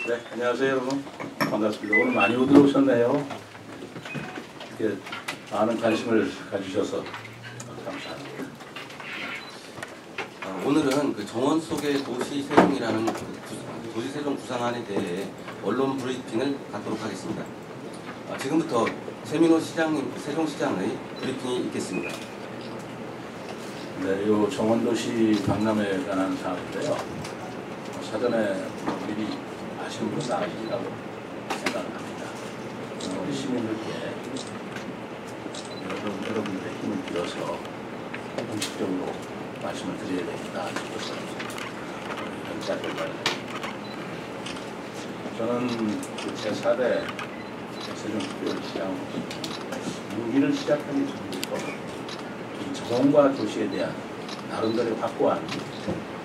네, 안녕하세요 여러분. 반갑습니다. 오늘 많이 들어오셨네요. 이렇게 많은 관심을 가주셔서 감사합니다. 오늘은 그 정원 속의 도시세종이라는 도시세종 구상안에 대해 언론 브리핑을 갖도록 하겠습니다. 지금부터 최민호 세종시장의 브리핑이 있겠습니다. 네, 이 정원도시 박람회에 관한 사항인데요. 사전에 미리 아시는 분은 아시리라고 생각합니다. 우리 시민들께 여러분들의 힘을 빌어서 공식적으로 말씀을 드려야 되겠다 싶어서 이런 자리를 마련했습니다. 저는 제4대 세종특별시장 임기를 시작하기 전부터 이 정원과 도시에 대한 나름대로 확고한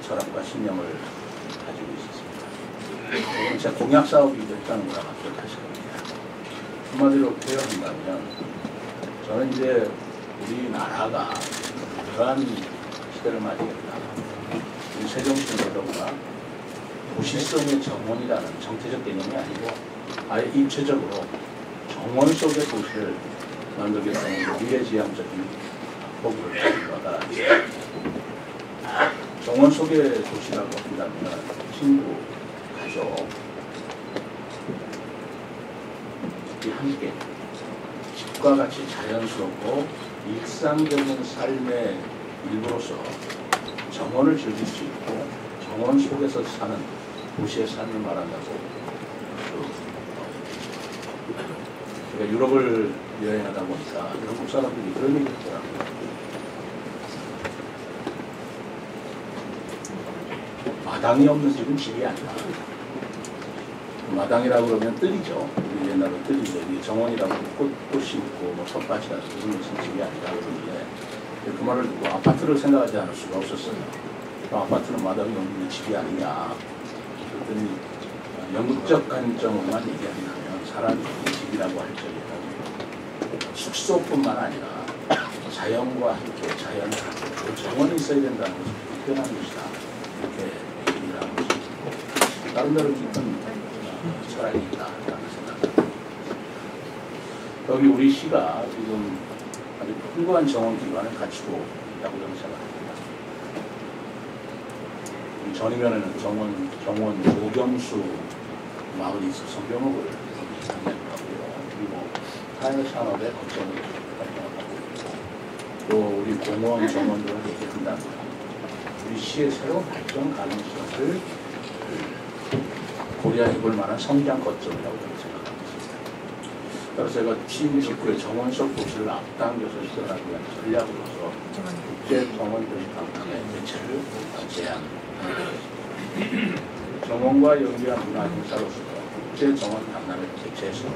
철학과 신념을 가지고 있었습니다. 제 공약 사업이 됐다는 거랑 기억하실 겁니다. 한마디로 표현한다면 저는 이제 우리나라가 그러한 시대를 맞이했다. 이 세종시대로가 도시성의 정원이라는 정체적 개념이 아니고 아예 입체적으로 정원 속의 도시를 만들겠다는 미래지향적인 포부를 가진 거다. 정원 속의 도시라고 한다면 친구, 가족, 함께 집과 같이 자연스럽고 일상적인 삶의 일부로서 정원을 즐길 수 있고 정원 속에서 사는 도시의 삶을 말한다고 제가 유럽을 여행하다 보니까 영국 사람들이 그런 얘기 했더라고요. 마당이 없는 집은 집이 아니다. 마당이라고 그러면 뜰이죠. 우리 옛날에 뜰이죠. 정원이라고 꽃 심고 뭐 텃밭이라고 그런 것은 집이 아니다 그러는데 그 말을 듣고 아파트를 생각하지 않을 수가 없었어요. 그 아파트는 마당이 없는 집이 아니냐. 그랬더니 영국적 관점으로만 얘기한다면 사람이 집이라고 할 적에는 숙소뿐만 아니라 자연과 함께 자연과 함께 정원이 있어야 된다는 것을 표현하는 것이다. 이렇게 얘기를 하는 것이고 나름대로 깊은 철학이 있다라는 생각입니다. 여기 우리 시가 지금 아주 풍부한 정원 기반을 갖추고 있다고 저는 생각합니다. 전이면에는 정원 조경수 마을이 있어서 묘목을 상영하고요. 그리고 타일 산업의 거점을 활용하고 있고 또 우리 공원 정원들을 얘기한다면 우리 시의 새로운 발전 가능성을 고려해 볼 만한 성장 거점이라고 저는 생각합니다. 따라서 제가 취임 직후에 정원 속 도시를 앞당겨서 실현하기 위한 전략으로서 국제 정원 도시 박람회 개최를 제안합니다. 정원과 연계한 문화 행사로서 국제 정원 박람회 개최해서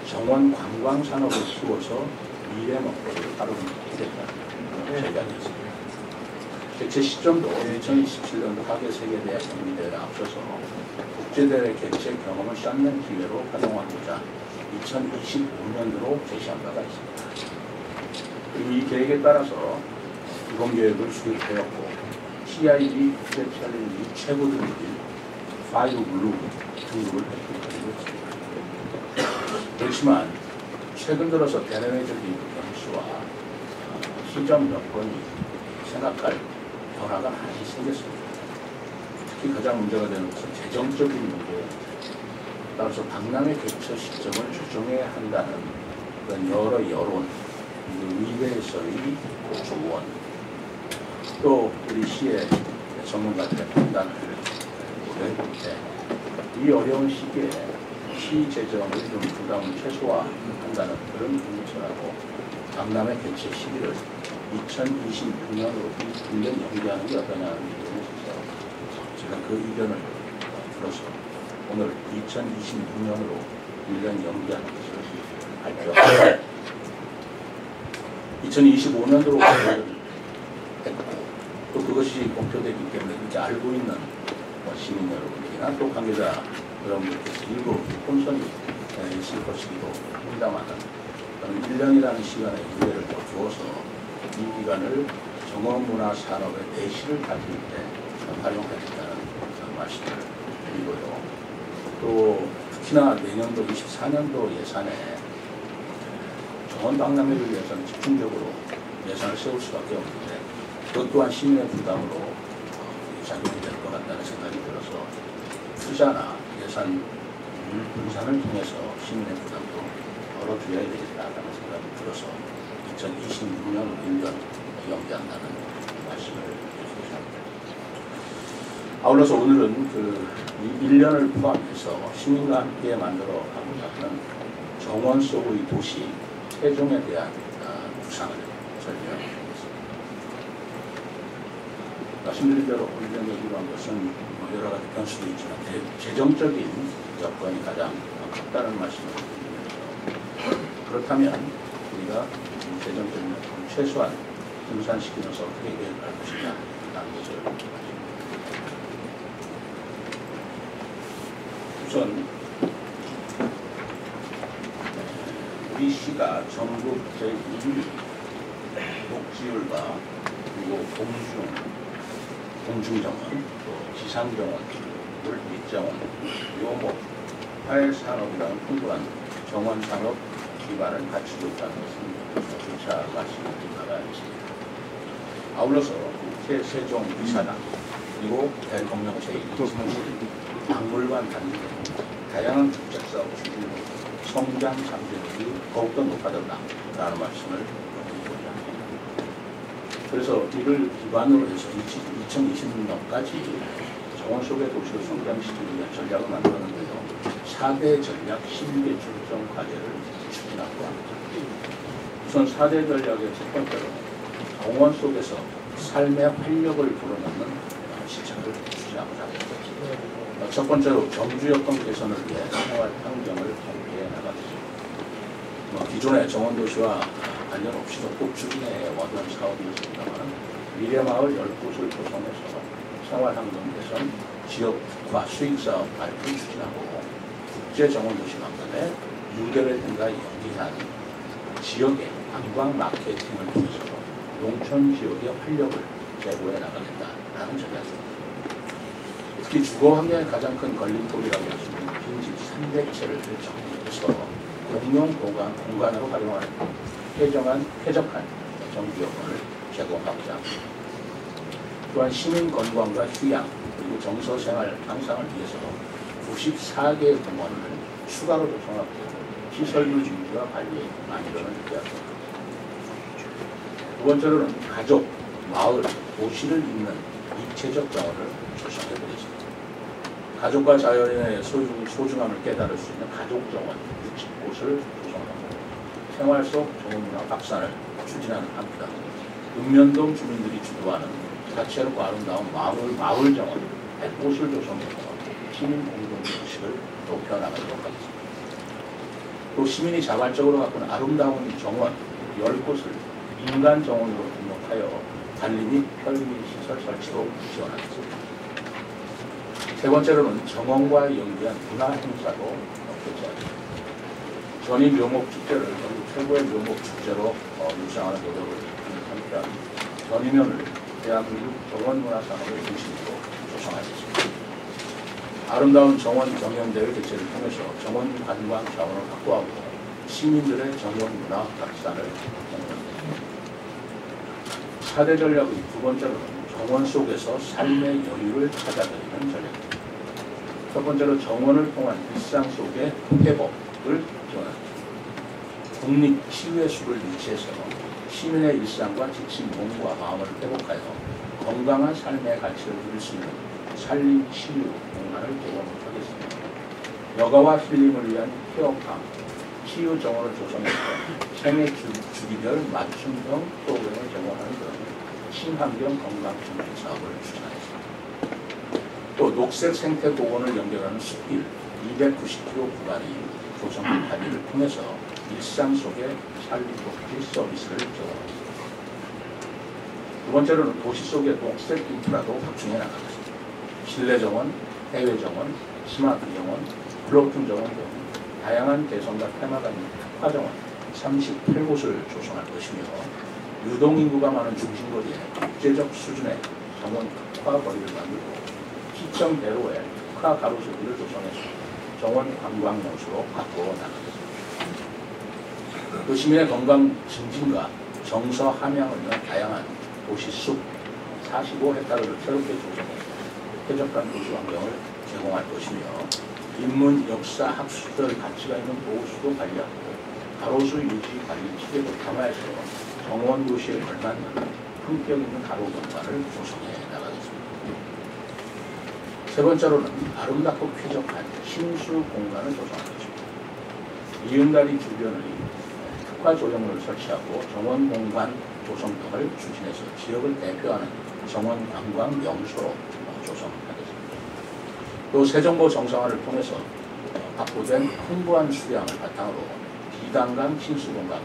정원 관광 산업을 키워서 미래 먹거리를 다루겠다는 제안이었습니다. 개최 시점도 2027년도 하계 세계대학 경기대회를 앞서서 국제대회 개최 경험을 쌓는 기회로 활용하고자 2025년도로 제시한 바가 있습니다. 그리고 이 계획에 따라서 이번 계획을 수립되었고 CIB 국제 챌린지 최고 등급인 5블루 등급을 획득하기로 했습니다. 그렇지만 최근 들어서 대내외적인 변수와 시점 여건이 생각할 변화가 많이 생겼습니다. 특히 가장 문제가 되는 것은 재정적인 문제입니다. 따라서 박람회 개최 시점을 조정해야 한다는 그런 여러 여론, 의회에서의 조언, 또 우리 시의 전문가들의 판단을 고려해볼 때 이 어려운 시기에 시 재정의 좀 부담을 최소화한다는 그런 의미서라고 박람회 개최 시기를 2026년으로 1년 연기하는 게 어떠냐는 의견을 주셔서 제가 그 의견을 들어서 오늘 2026년으로 1년 연기하는 것을 발표합니다. 2025년도로 했고 또 그것이 목표되기 때문에 이렇게 알고 있는 시민 여러분들이나 또 관계자 여러분들께서 일부 혼선이 있을 것이기도 합니다만 1년이라는 시간의 기회를 더 주어서 이 기간을 정원문화 산업의 대시를 가질 때 활용하겠다는 말씀을 드리고요. 또 특히나 내년도 24년도 예산에 정원 박람회를 위해서는 집중적으로 예산을 세울 수밖에 없는데 그것 또한 시민의 부담으로 작용이 될 것 같다는 생각이 들어서 투자나 예산 분산을 통해서 시민의 부담도 덜어줘야 되겠다는 생각이 들어서 2026년 1년 연기한다는 말씀을 드리겠습니다. 아울러서 오늘은 그 1년을 포함해서 시민과 함께 만들어가고자 하는 정원 속의 도시 세종에 대한 구상을 설명드리겠습니다. 말씀드린 대로 오늘 얘기로 한 것은 여러 가지 변수도 있지만 재정적인 여건이 가장 컸다는 말씀을 드리면서 그렇다면 우리가 재정적인 여건을 최소한 분산시키면서 어떻게 계획할 것이냐 라는 것을 말씀드립니다. 우선 우리 시가 전국 제1위 녹지율과 그리고 공중정원, 또 지상정원, 물밑정원, 묘목, 화훼산업이라는 풍부한 정원산업 기반을 갖추고 있다는 것은 조차 말씀드린 바가 있습니다. 아울러서 국회 세종이사당 그리고 대통령 제1위 박물관 단지 등 다양한 축제사업 추진으로 성장 잠재력이 더욱더 높아졌다라는 말씀을 드리고자 합니다. 그래서 이를 기반으로 해서 2020년까지 정원 속의 도시를 성장시키기 위한 전략을 만들었는데요. 4대 전략 12개 출정 과제를 추진하고 합니다. 우선 4대 전략의 첫 번째로 정원 속에서 삶의 활력을 불어넣는 시책을 추진하고자 합니다. 첫 번째로 정주 여건 개선을 위해 생활 환경을 함께 나가겠습니다. 기존의 정원도시와 관련 없이도 꼭 추진해 왔던 사업이었습니다만 미래마을 10곳을 조성해서 생활환경 개선, 지역화 수익사업 발표를 추진하고 국제정원도시 방문에 유대를 등과 연기한 지역의 관광 마케팅을 통해서 농촌 지역의 활력을 제고해 나가겠다라는 전략입니다. 특히 주거 환경의 가장 큰 걸림돌이라고 할 수 있는 빈집 300채를 정리해서 공용 공간으로 활용하는 쾌적한 정주 여건을 제공하고자 합니다. 또한 시민 건강과 휴양 그리고 정서 생활 향상을 위해서 94개의 공원을 추가로 조성하고 시설물 준비와 관리에 만전을 기하겠습니다. 두 번째로는 가족, 마을, 도시를 잇는 입체적 정원을 조성해드리겠습니다. 가족과 자연의 소중함을 깨달을 수 있는 가족정원 60곳을 조성하고 생활 속 정원문화 확산을 추진하는 한편 읍면동 주민들이 주도하는 다채롭고 아름다운 마을 정원 100곳을 조성해서 시민 공동주식을 높여나가도록 하겠습니다. 또 시민이 자발적으로 가꾼 아름다운 정원 10곳을 민간 정원으로 등록하여 관리 및 편리 시설 설치로 지원하겠습니다. 세 번째로는 정원과 연계한 문화 행사도 개최하겠습니다. 전임 묘목 축제를 전국 최고의 묘목 축제로 유상하는 노력을 하는 한편 전임면을 대한민국 정원 문화 산업의 중심으로 조성하겠습니다. 아름다운 정원 경연대회 개최를 통해서 정원 관광 자원을 확보하고 시민들의 정원 문화 확산을 공유합니다. 4대 전략의 두 번째로는 정원 속에서 삶의 여유를 찾아드리는 전략입니다. 첫 번째로 정원을 통한 일상 속의 회복을 지원합니다. 국립치유의 숲을 유치해서 시민의 일상과 지친 몸과 마음을 회복하여 건강한 삶의 가치를 누릴 수 있는 산림치유 공간을 제공하겠습니다. 여가와 힐링을 위한 케어팜, 치유 정원을 조성해서 생애 주기별 맞춤형 프로그램을 제공하는 등 친환경 건강 정책 사업을 추진하겠습니다. 또 녹색 생태 복원을 연결하는 숲길 290km 구간이 조성된 단위를 통해서 일상 속의 산림복지 서비스를 제공하겠습니다. 두 번째로는 도시 속의 녹색 인프라도 확충해 나가겠습니다. 실내 정원, 해외 정원, 스마트 정원, 블록킹 정원 등 다양한 개성과 테마가 있는 특화 정원 38곳을 조성할 것이며 유동인구가 많은 중심거리에 국제적 수준의 정원 특화 거리를 만들고 시청 대로에 특화 가로수길을 조성해서 정원 관광명소로 바꾸어 나가겠습니다. 또 시민의 건강 증진과 정서 함양을 위한 다양한 도시 숲 45헥타르를 새롭게 조성해 쾌적한 도시 환경을 제공할 것이며 인문, 역사, 학술들 가치가 있는 보호수도 관리하고 가로수 유지 관리 체계도 강화해서 정원 도시에 걸맞는 품격 있는 가로 공간을 조성해 나가겠습니다. 세 번째로는 아름답고 쾌적한 신수 공간을 조성하겠습니다. 이은다리 주변의 특화 조형물을 설치하고 정원 공간 조성 등을 추진해서 지역을 대표하는 정원 관광 명소로 조성하겠습니다. 또 세정보 정상화를 통해서 확보된 풍부한 수량을 바탕으로 비단강 신수공간에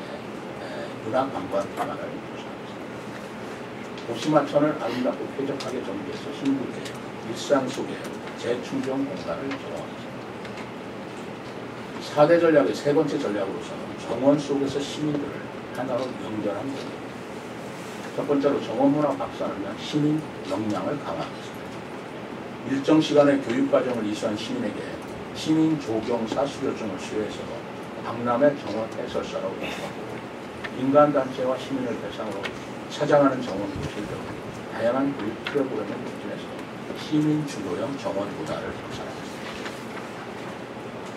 문화관광 관광을 조성하겠습니다. 도시마천을 아름답고 쾌적하게 정비해서 신부의 일상 속에 재충전 공간을 조성하겠습니다. 4대 전략의 세 번째 전략으로서는 정원 속에서 시민들을 하나로 연결한 것입니다. 첫 번째로 정원문화 확산을 위한 시민 역량을 강화하겠습니다. 일정 시간의 교육과정을 이수한 시민에게 시민조경사 수료증을 수여해서 박람회 정원 해설사라고 인정하고 민간단체와 시민을 대상으로 찾아가는 정원 도시들 등 다양한 교육 프로그램을 추진해서 시민 주도형 정원 문화를 확산하겠습니다.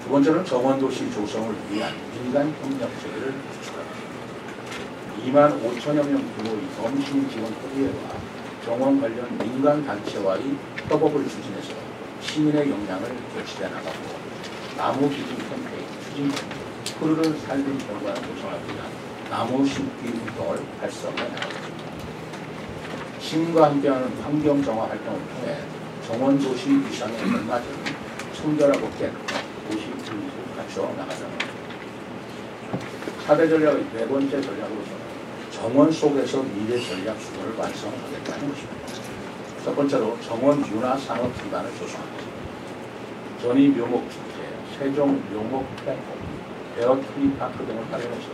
두 번째는 정원도시 조성을 위한 민간 협력 체계를 구축하겠습니다. 2만 5천여 명 규모의 범시민 지원 협의회와 정원 관련 민간 단체와의 협업을 추진해서 시민의 역량을 교체해 나가고 나무 기증 캠페인 추진 등 푸르른 살림 공간을 조성하기 위한 나무 심기 운동을 활성화해 나가겠습니다. 시민과 함께하는 환경 정화 활동을 통해 정원도시 위상에 걸맞은 청결하고 깨끗한 도시 분위기를 갖춰 나가자는 4대 전략의 네 번째 전략으로서는 정원 속에서 미래 전략 수준을 완성하겠다는 것입니다. 첫 번째로 정원 문화 산업 기반을 조성하겠습니다. 전이 묘목축제, 세종 묘목회관, 베어트리 파크 등을 활용해서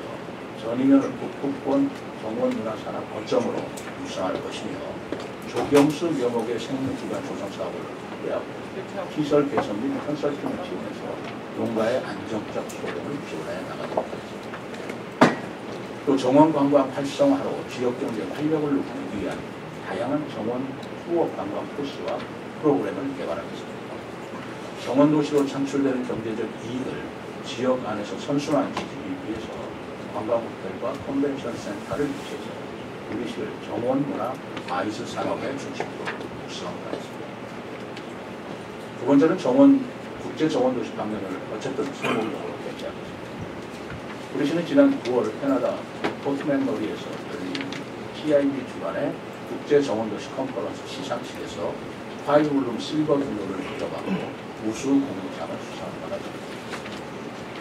전이면을 북부권 정원 문화 산업 거점으로 육성할 것이며 조경수 묘목의 생물기반 조성 사업을 확대하고 시설 개선 및 컨설팅을 지원해서 농가의 안정적 소득을 지원해 나가도록 또 정원 관광 활성화로 지역 경제 활력을 높이기 위한 다양한 정원 투어 관광 코스와 프로그램을 개발하겠습니다. 정원 도시로 창출되는 경제적 이익을 지역 안에서 선순환시키기 위해서 관광호텔과 컨벤션 센터를 유치해서 우리시를 정원문화 아이스 산업의 중심으로 육성하겠습니다. 두 번째는 국제 정원도시 방면을 어쨌든 성공적으로 개최하겠습니다. 우리시는 지난 9월 캐나다 포트맨머리에서 열린 TIB 주관의 국제 정원도시 컨퍼런스 시상식에서 파이블룸 실버 등급을 가져가고 우수 공로상을 수상한 바가 있습니다.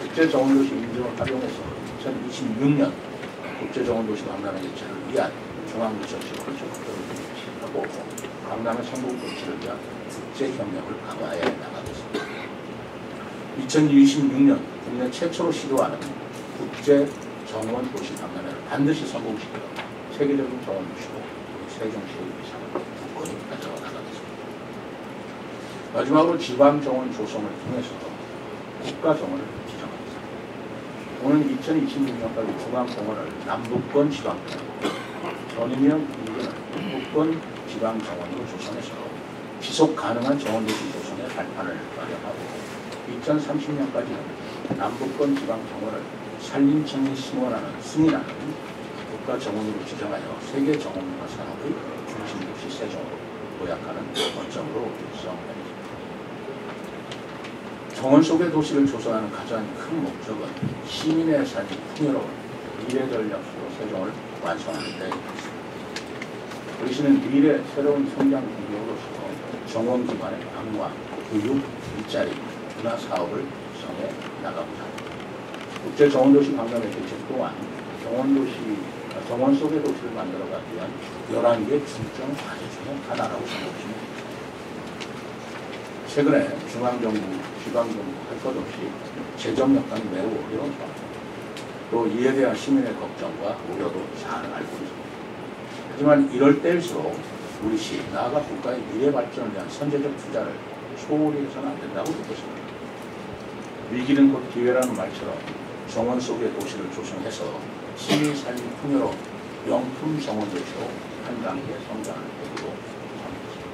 국제 정원도시 인증을 활용해서 2026년 국제 정원도시 박람회 개최를 위한 중앙부처실 컬처국도를 실시하고 박람회 성공 개최를 위한 국제 협력을 강화해 나가겠습니다. 2026년 국내 최초로 시도하는 국제 정원 도시 박람회를 반드시 성공시켜 세계적인 정원 도시로 세종시의 위상을 굳건히 가져가 나가겠습니다. 마지막으로 지방 정원 조성을 통해서 국가 정원을 지정하겠습니다. 오는 2026년까지 중앙공원을 남북권 지방권, 전이면 인근을 북권 지방 정원으로 조성해서 지속 가능한 정원 도시 조성의 발판을 마련하고 2030년까지는 남북권 지방 정원을 산림청이 승인하는 국가 정원으로 지정하여 세계 정원문화 산업의 중심도시 세종으로 도약하는 거점으로 구성하겠습니다. 정원 속의 도시를 조성하는 가장 큰 목적은 시민의 삶이 풍요로운 미래 전략수로 세종을 완성하는 데 있습니다. 우리시는 미래 새로운 성장 구조로서 정원 기반의 강화, 교육, 일자리, 문화 사업을 구성해 나가고자 합니다. 국제 정원도시 박람회 개최 또한 정원 속의 도시를 만들어가기 위한 11개 중점 과제 중에 하나라고 생각하시면 됩니다. 최근에 중앙정부, 지방정부 할 것 없이 재정 여건이 매우 어려운 상황, 또 이에 대한 시민의 걱정과 우려도 잘 알고 있습니다. 하지만 이럴 때일수록 우리 시, 나아가 국가의 미래 발전을 위한 선제적 투자를 소홀히 해서는 안 된다고 느꼈습니다. 위기는 곧 기회라는 말처럼 정원 속의 도시를 조성해서 시민 삶이 풍요로 명품 정원 도시로 한 단계 성장하는 계기로 삼겠습니다.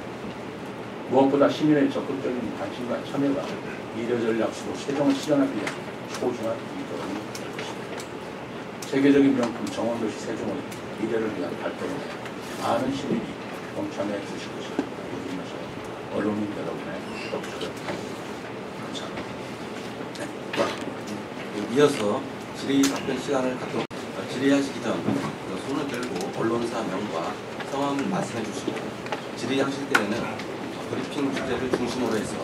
무엇보다 시민의 적극적인 관심과 참여가 미래 전략으로 세종을 실현하기 위한 소중한 이끌음이 될 것입니다. 세계적인 명품 정원 도시 세종의 미래를 위한 발전에 많은 시민이 동참해 주실 것을 믿으면서 언론인 여러분의 협조를 감사합니다. 이어서 질의 답변 시간을 갖도록 질의하시기 전 손을 들고 언론사 명과 성함을 말씀해 주시고 질의하실 때에는 브리핑 주제를 중심으로 해서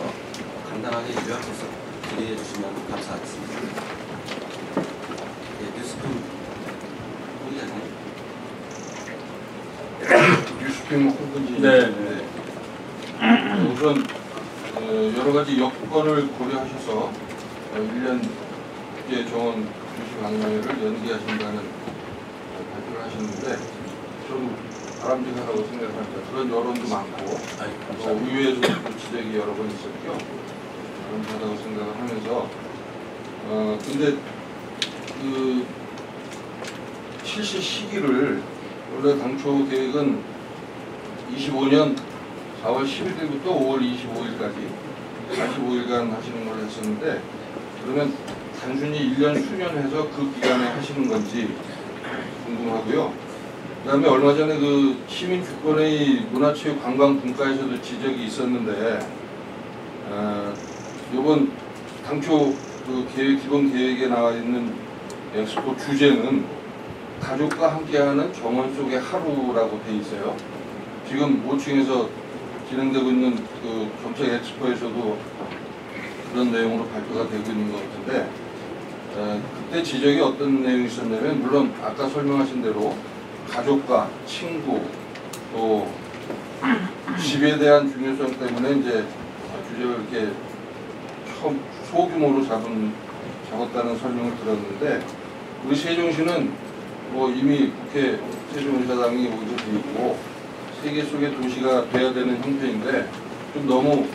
간단하게 요약해서 질의해 주시면 감사하겠습니다. 네, 뉴스팀 뉴스팀 홍근지. 네. 우선 여러 가지 여건을 고려하셔서 1년째 정원 도시 박람회를 연기하신다는 발표를 하셨는데 저도 바람직하다고 생각합니다. 그런 여론도 많고 또 의회에서도 지적이 여러 번 있었죠. 바람직하다고 생각을 하면서 근데 그 실시 시기를 원래 당초 계획은 25년 4월 11일부터 5월 25일까지 45일간 하시는 걸로 했었는데 그러면 단순히 1년 수년해서 그 기간에 하시는 건지 궁금하고요. 그 다음에 얼마 전에 그 시민주권의 문화체육관광분과에서도 지적이 있었는데 이번 당초 그 기본 계획에 나와 있는 엑스포 주제는 가족과 함께하는 정원 속의 하루라고 돼 있어요. 지금 5층에서 진행되고 있는 그 정책 엑스포에서도 그런 내용으로 발표가 되고 있는 것 같은데 그때 지적이 어떤 내용이 있었냐면 물론 아까 설명하신 대로 가족과 친구 또 집에 대한 중요성 때문에 이제 주제를 이렇게 처음 소규모로 잡았다는 설명을 들었는데 우리 세종시는 뭐 이미 국회 세종의사당이 여기서 돼 있고 세계 속의 도시가 돼야 되는 형태인데 좀 너무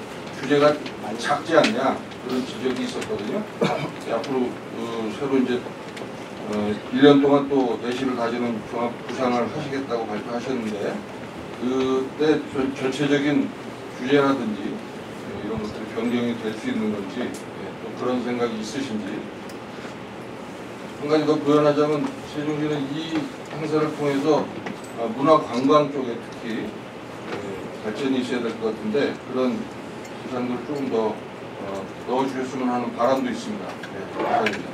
주제가 작지 않냐 그런 지적이 있었거든요. 앞으로 새로 이제 1년 동안 또 내실을 다지는 종합 구상을 하시겠다고 발표하셨는데 그때 전체적인 주제라든지 이런 것들이 변경이 될 수 있는 건지 또 그런 생각이 있으신지 한 가지 더 부연하자면 세종시는 이 행사를 통해서 문화관광 쪽에 특히 발전이 있어야 될 것 같은데 그런 구상들을 조금 더 넣어주셨으면 하는 바람도 있습니다. 네, 감사합니다.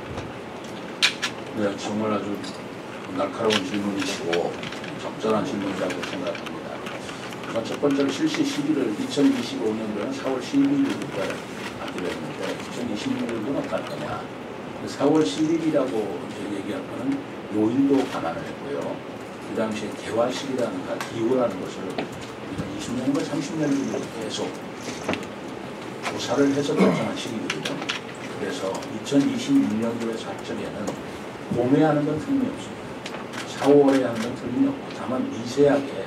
네, 정말 아주 날카로운 질문이시고 적절한 질문이라고 생각합니다. 첫 번째로 실시 시기를 2025년도는 4월 12일부터 하기로 했는데 2026년도는 어떨 거냐. 4월 10일이라고 얘기할 거는 요일도 감안을 했고요. 그 당시에 개화 시기라든가 기후라는 것을 20년과 30년 계속 조사를 해서 결정한 시기거든요. 그래서 2026년도의 작전에는 봄에 하는 건 틀림이 없습니다. 4, 5월에 하는 건 틀림이 없고 다만 미세하게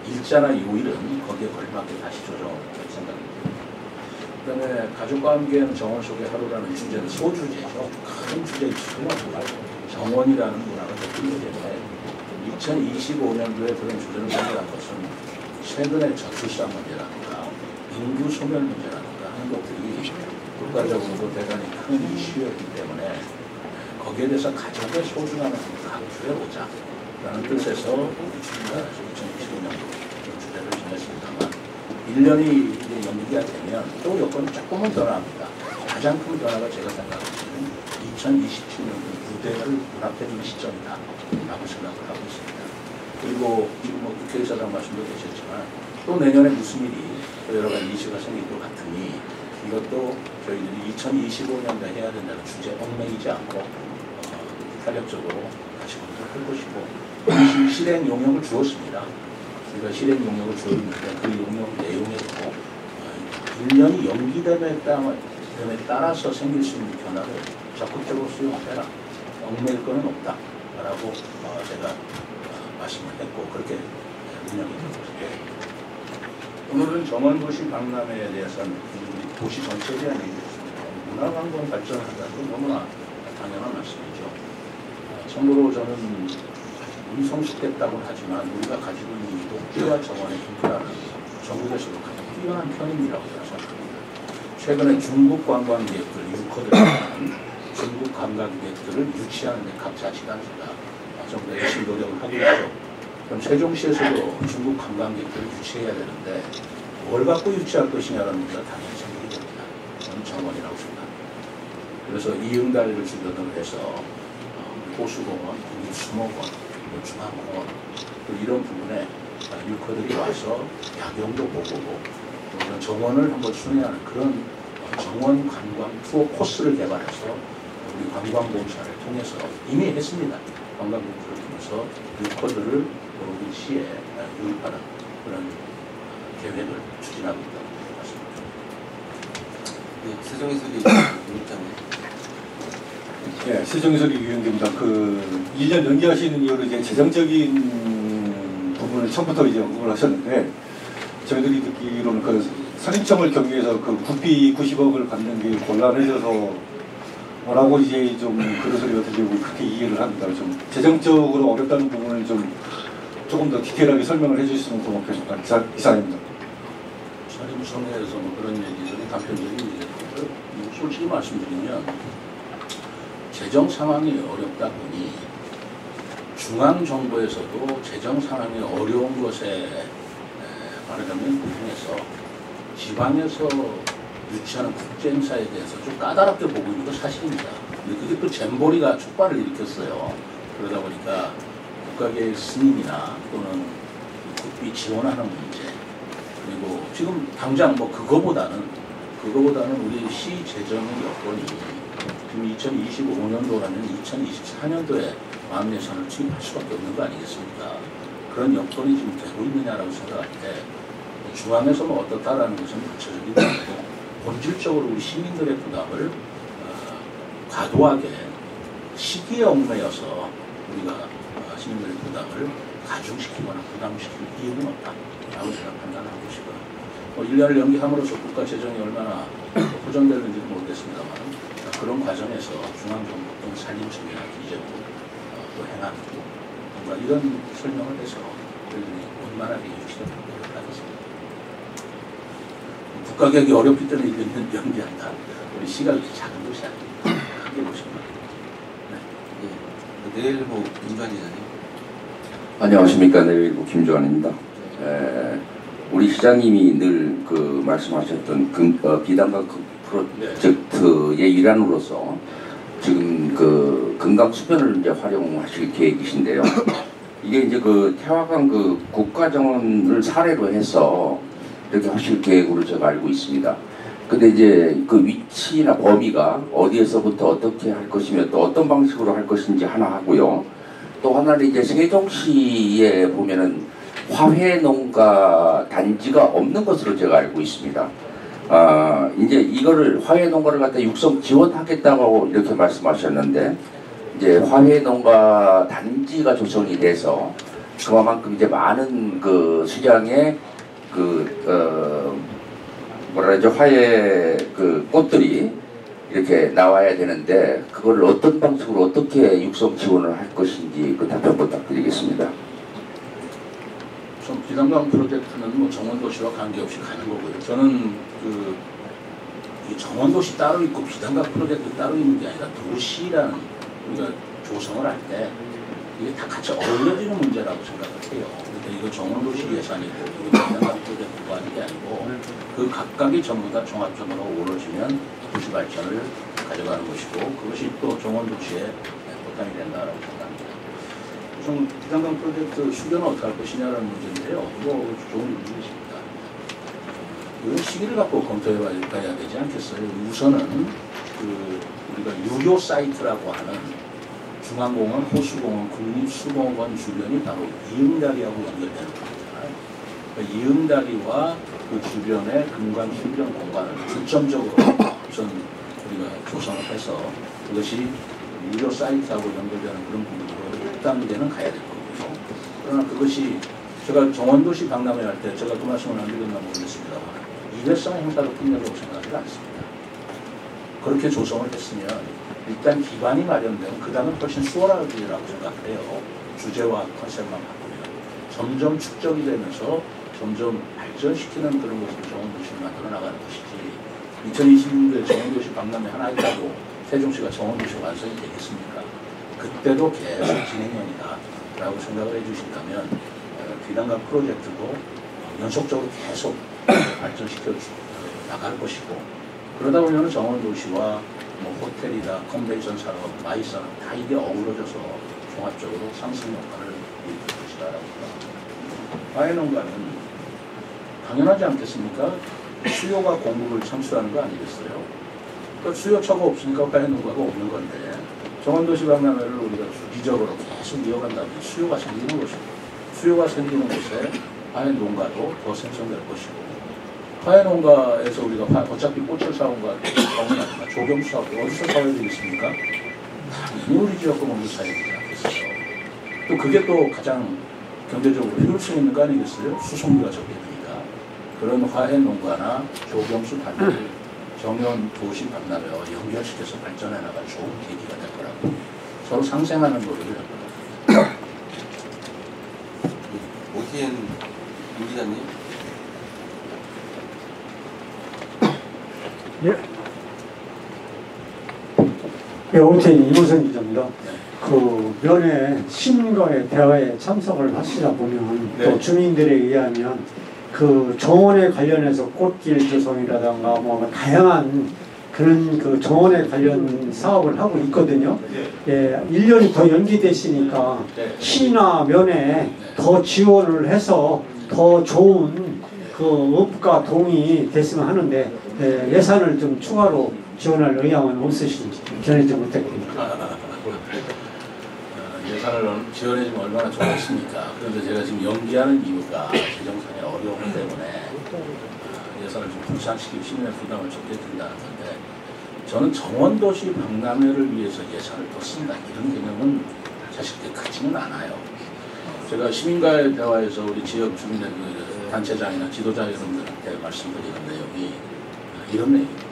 일자나 요일은 거기에 걸맞게 다시 조정할 생각입니다. 그 다음에 가족과 함께하는 정원 속의 하루라는 주제는 소주제죠. 큰 주제일 수는 없고 정원이라는 문화가 됐기 때문에 2025년도에 그런 주제를 선택한 것은 최근의 저출산 문제라든가 인구 소멸 문제라든가 하는 것들이 국가적으로도 대단히 큰 이슈였기 때문에 거기에 대해서 가족의 소중함을 강조해 보자라는 뜻에서 2025년도 주제를 정했습니다만 1년이 이제 연기가 되면 또 여건이 조금은 변화합니다. 가장 큰 변화가 제가 생각하기에는 2027년도 무대를 문합해주는 시점이다라고 생각을 하고 있습니다. 그리고 지금 뭐 국회의사당 말씀도 계셨지만 또 내년에 무슨 일이 또 여러 가지 이슈가 생길 것 같으니 이것도 저희들이 2025년도에 해야 된다는 주제 얽매이지 않고 탄력적으로 다시 검토할 것이고 실행 용역을 주었습니다. 그러니까 실행 용역을 주었는데 그 용역 내용에도 1년이 연기됨에 따라서 생길 수 있는 변화를 적극적으로 수용해라. 얽매일 거는 없다라고 제가 말씀을 했고 그렇게 운영이 되고 있습니다. 오늘은 정원도시 박람회에 대해서는 도시 전체에 대한 얘기였습니다. 문화관광 발전한다는 건 너무나 당연한 말씀이죠. 참고로 저는 성숙됐다고 하지만 우리가 가지고 있는 녹지와 정원의 인프라는 전국에서도 가장 뛰어난 편입이라고 생각합니다. 최근에 중국 관광객들, 유커들이 중국 관광객들을 유치하는 데 각 자치단체가 좀 열심히 노력을 하고 있죠. 그럼 세종시에서도 중국 관광객들을 유치해야 되는데 뭘 갖고 유치할 것이냐라는 문제가 당연히 생기게 됩니다. 저는 정원이라고 생각합니다. 그래서 이응달을 주변으로 해서 호수공원, 국립수목원, 중앙공원 이런 부분에 유커들이 와서 야경도 보고 또 정원을 한번 순회하는 그런 정원 관광 투어 코스를 개발해서 우리 관광공사를 통해서 이미 했습니다. 관광공사를 통해서 유커들을 우리 시에 유입하는 그런 계획을 추진하고 있다고 봤습니다. 네, 세종해설이 입장에. 네, 세종해설이 유영기입니다. 2년 연기하시는 이유로 이제 재정적인 부분을 처음부터 이제 언급을 하셨는데 저희들이 듣기로는 산림청을 경유해서 국비 90억을 받는 게 곤란해져서 뭐라고 이제 좀 그런 소리가 들리고 그렇게 이해를 합니다. 좀 재정적으로 어렵다는 부분을 조금 더 디테일하게 설명을 해주시면 고맙겠습니다. 이상입니다. 산림청에서 그런 얘기들이 단편적인 얘기들 솔직히 말씀드리면 재정 상황이 어렵다 보니 중앙정부에서도 재정 상황이 어려운 것에 말하자면 그중에서 지방에서 유치하는 국제행사에 대해서 좀 까다롭게 보고 있는 건 사실입니다. 근데 그게 또 잼버리가 촉발을 일으켰어요. 그러다 보니까 국가계획 승인이나 또는 국비 지원하는 문제 그리고 지금 당장 그거보다는 우리 시 재정의 여건이 지금 2025년도라면 2024년도에 마음 예산을 투입할 수밖에 없는 거 아니겠습니까? 그런 여건이 지금 되고 있느냐라고 생각할 때 중앙에서 어떻다라는 것은 구체적인 거고 본질적으로 우리 시민들의 부담을 과도하게 시기에 얽매여서 우리가 시민들의 부담을 가중시키거나 부담시킬 이유는 없다라고 제가 판단하고 싶어요. 1년을 연기함으로써 국가 재정이 얼마나 호전되는지는 모르겠습니다만 그런 과정에서 중앙정부 또는 산림청이나 기재부 또 행안부 뭔가 이런 설명을 해서 저희들이 원만하게 유치를 하겠습니다. 국가계획이 어렵기 때문에 이런 연기한다. 우리 시가 그렇게 작은 것이 아닙니다. 크게 보시면. 네. 내일보 김주환 기자님. 안녕하십니까. 내일보 김주환입니다. 우리 시장님이 늘 말씀하셨던 비단각 프로젝트의 일환으로서 지금 금강수변을 이제 활용하실 계획이신데요. 이게 이제 태화강 국가정원을 사례로 해서 이렇게 하실 계획으로 제가 알고 있습니다. 근데 이제 위치나 범위가 어디에서부터 어떻게 할 것이며 또 어떤 방식으로 할 것인지 하나 하고요. 또 하나는 이제 세종시에 보면은 화훼농가 단지가 없는 것으로 제가 알고 있습니다. 이제 이거를 화훼농가를 갖다 육성 지원하겠다고 이렇게 말씀하셨는데 이제 화훼농가 단지가 조성이 돼서 그만큼 이제 많은 수량의 화훼 꽃들이 이렇게 나와야 되는데 그걸 어떤 방식으로 어떻게 육성 지원을 할 것인지 답변 부탁드리겠습니다. 비단강 프로젝트는 정원도시와 관계없이 가는 거고요. 저는 이 정원도시 따로 있고 비단강 프로젝트 따로 있는 게 아니라 도시라는 우리가 조성을 할 때 이게 다 같이 어우러지는 문제라고 생각을 해요. 그러니까 이거 정원도시 예산이고 이거 비단강 프로젝트가 하는 게 아니고 그 각각이 전부 다 종합적으로 어우러지면 도시 발전을 가져가는 것이고 그것이 또 정원도시에 보탬이 된다라고 생각합니다. 비단강 프로젝트 수변은 어떻게 할 것이냐라는 문제인데요. 좋은 문제입니다. 이런 시기를 갖고 검토해 봐야 되지 않겠어요? 우선은 우리가 유료 사이트라고 하는 중앙공원, 호수공원, 국립수목원 주변이 바로 이응다리하고 연결되는 거잖아요. 그러니까 이응다리와 그 주변의 금강 휴전 공간을 중점적으로 우선 우리가 조성을 해서 그것이 유료 사이트하고 연결되는 그런 부분으로 1단계는 가야 될 거고요. 그러나 그것이 제가 정원도시 박람회 할 때 제가 그 말씀을 안 드렸나 모르겠습니다만 일회성 행사로 끝내려고 생각하지 않습니다. 그렇게 조성을 했으면 일단 기반이 마련되면 그 다음은 훨씬 수월하리라고 생각해요. 주제와 컨셉만 바꾸면 점점 축적이 되면서 점점 발전시키는 그런 것을 정원도시를 만들어 나가는 것이지 2026년에 정원도시 박람회 하나 있다고 세종시가 정원도시 완성이 되겠습니까? 그때도 계속 진행형이다 라고 생각을 해주신다면 비단강 프로젝트도 연속적으로 계속 발전시켜 나갈 것이고 그러다 보면 정원도시와 뭐 호텔이다, 컨벤션 산업, 마이 산업 다 이게 어우러져서 종합적으로 상승 효과를 일으킬 것이다라고 생각합니다. 화훼농가는 당연하지 않겠습니까? 수요가 공급을 창출하는 거 아니겠어요? 그러니까 수요처가 없으니까 화훼농가가 없는 건데 정원도시 박람회를 우리가 주기적으로 계속 이어간다면 수요가 생기는 것이고 수요가 생기는 곳에 화훼농가도 더 생성될 것이고 화훼농가에서 우리가 어차피 꽃을 사온가 아니라 조경수 사고 어디서 사야 되겠습니까? 당연히 우리 지역 공원도 사야 되지 않겠어요? 또 그게 또 가장 경제적으로 효율성 있는 거 아니겠어요? 수송비가 적게 되니까 그런 화훼농가나 조경수 단지를 정연 도시 박람회와 연결시켜서 발전해 나갈 좋은 계기가 될 거라고 서로 상생하는 노력을 할 겁니다. OTN 임 기자님. 예, OTN 이호선 기자입니다. 그 면회 시민과의 대화에 참석을 하시다 보면 또 주민들에 의하면 그 정원에 관련해서 꽃길 조성이라든가 뭐 다양한 그런 그 정원에 관련 사업을 하고 있거든요. 예, 1년이 더 연기됐으니까 시나 면에 더 지원을 해서 더 좋은 그 업과 동의 됐으면 하는데 예산을 좀 추가로 지원할 의향은 없으신지 전해 좀 부탁드립니다. 예산을 지원해주면 얼마나 좋겠습니까? 그런데 제가 지금 연기하는 이유가 재정상의 어려움 때문에 예산을 좀 분산시키고 시민의 부담을 적게 든다는 건데 저는 정원도시 박람회를 위해서 예산을 더 쓴다 이런 개념은 사실 그렇게 크지는 않아요. 제가 시민과의 대화에서 우리 지역 주민의 단체장이나 지도자 여러분들한테 말씀드리는 내용이 이런 내용입니다.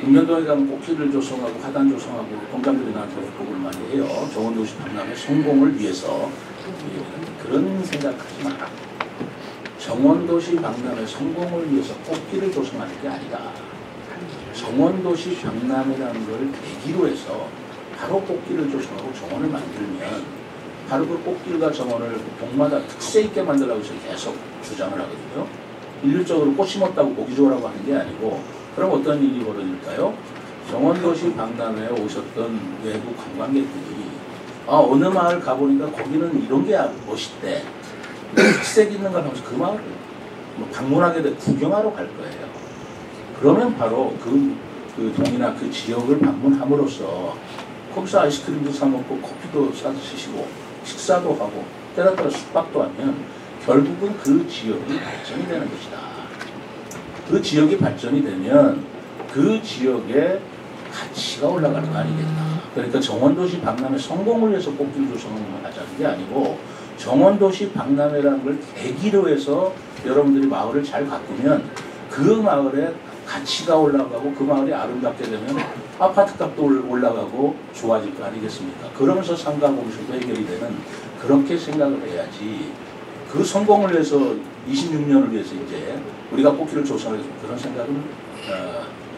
읍면동에 가면 꽃길을 조성하고 화단 조성하고 공장들이 나한테 협곡을 많이 해요. 정원도시 박람회 성공을 위해서 그런 생각하지 마라. 정원도시 박람회 성공을 위해서 꽃길을 조성하는 게 아니다. 정원도시 박람회라는 걸 계기로 해서 바로 꽃길을 조성하고 정원을 만들면 바로 그 꽃길과 정원을 동마다 특색 있게 만들라고 해서 계속 주장을 하거든요. 일률적으로 꽃 심었다고 보기 좋으라고 하는 게 아니고 그럼 어떤 일이 벌어질까요? 정원도시 박람회에 오셨던 외국 관광객들이 어느 마을 가보니까 거기는 이런 게 멋있대. 특색 있는 걸 하면서 그 마을을 방문하게 돼 구경하러 갈 거예요. 그러면 바로 그 동이나 그 지역을 방문함으로써 거기서 아이스크림도 사 먹고 커피도 사 드시고 식사도 하고 때라 따라 숙박도 하면 결국은 그 지역이 발전이 되는 것이다. 그 지역이 발전이 되면 그 지역의 가치가 올라가는 거 아니겠나. 그러니까 정원도시 박람회 성공을 위해서 꽃길 조성을 하자는 게 아니고 정원도시 박람회라는 걸 계기로 해서 여러분들이 마을을 잘 가꾸면 그 마을의 가치가 올라가고 그 마을이 아름답게 되면 아파트 값도 올라가고 좋아질 거 아니겠습니까? 그러면서 상가 공실도 해결이 되는 그렇게 생각을 해야지 그 성공을 위해서 26년을 위해서 이제 우리가 꽃길을 조성해서 그런 생각은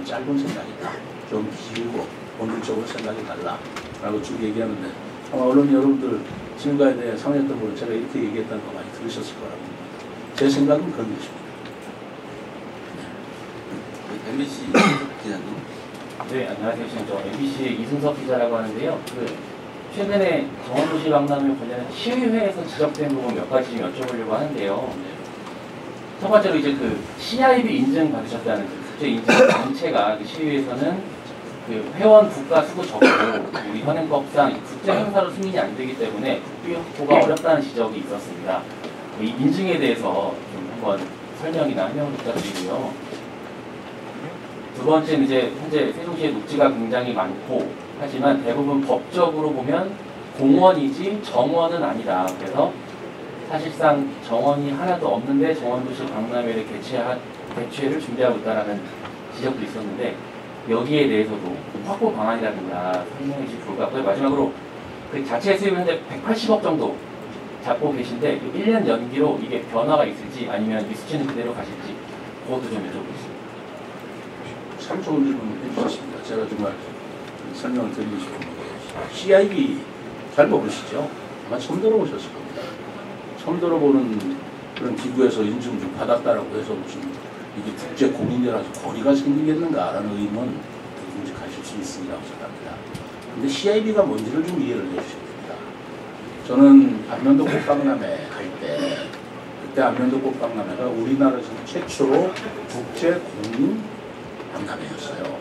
짧은 생각이다. 좀 길고 본질적으로 생각이 달라라고 쭉 얘기하는데 아마 언론 여러분들 지금까지 대해 상의했던 분은 제가 이렇게 얘기했다는 거 많이 들으셨을 거라고 봅니다. 제 생각은 그런 것입니다. MBC 이승석 기자님. 네, 안녕하세요. 지금 저 MBC의 이승석 기자라고 하는데요. 최근에 정원도시 박람회 관련해서 시의회에서 지적된 부분 몇 가지 좀 여쭤보려고 하는데요. 첫 번째로 이제 CIB 인증 받으셨다는 국제 인증 단체가 시의회에서는 회원 국가 수도 적고 우리 현행법상 국제 행사로 승인이 안 되기 때문에 국비 확보가 어렵다는 지적이 있었습니다. 이 인증에 대해서 좀 한번 설명이나 해명을 부탁드리고요. 두 번째는 이제 현재 세종시에 녹지가 굉장히 많고 하지만 대부분 법적으로 보면 공원이지 정원은 아니다. 그래서 사실상 정원이 하나도 없는데 정원도시 박람회를 개최를 준비하고 있다는 지적도 있었는데 여기에 대해서도 확보 방안이라든가 설명해 주시면 좋을 것 같고요. 마지막으로 그 자체 수입 현재 180억 정도 잡고 계신데 1년 연기로 이게 변화가 있을지 아니면 이 수치는 그대로 가실지 그것도 좀 여쭤보겠습니다. 참 좋은 질문을 해주셨습니다. 제가 정말 설명을 드리고 싶은 게 CIB 잘 모르시죠? 아마 처음 들어보셨을 겁니다. 처음 들어보는 그런 기구에서 인증 좀 받았다라고 해서 무슨 이게 국제 공인이라서 거리가 생기겠는가라는 의문 누구든지 가실 수 있으리라고 생각합니다. 근데 CIB가 뭔지를 좀 이해를 해주셔야 됩니다. 저는 안면도 꽃박람회 갈 때 그때 안면도 꽃박람회가 우리나라에서 최초로 국제 공인 박람회였어요.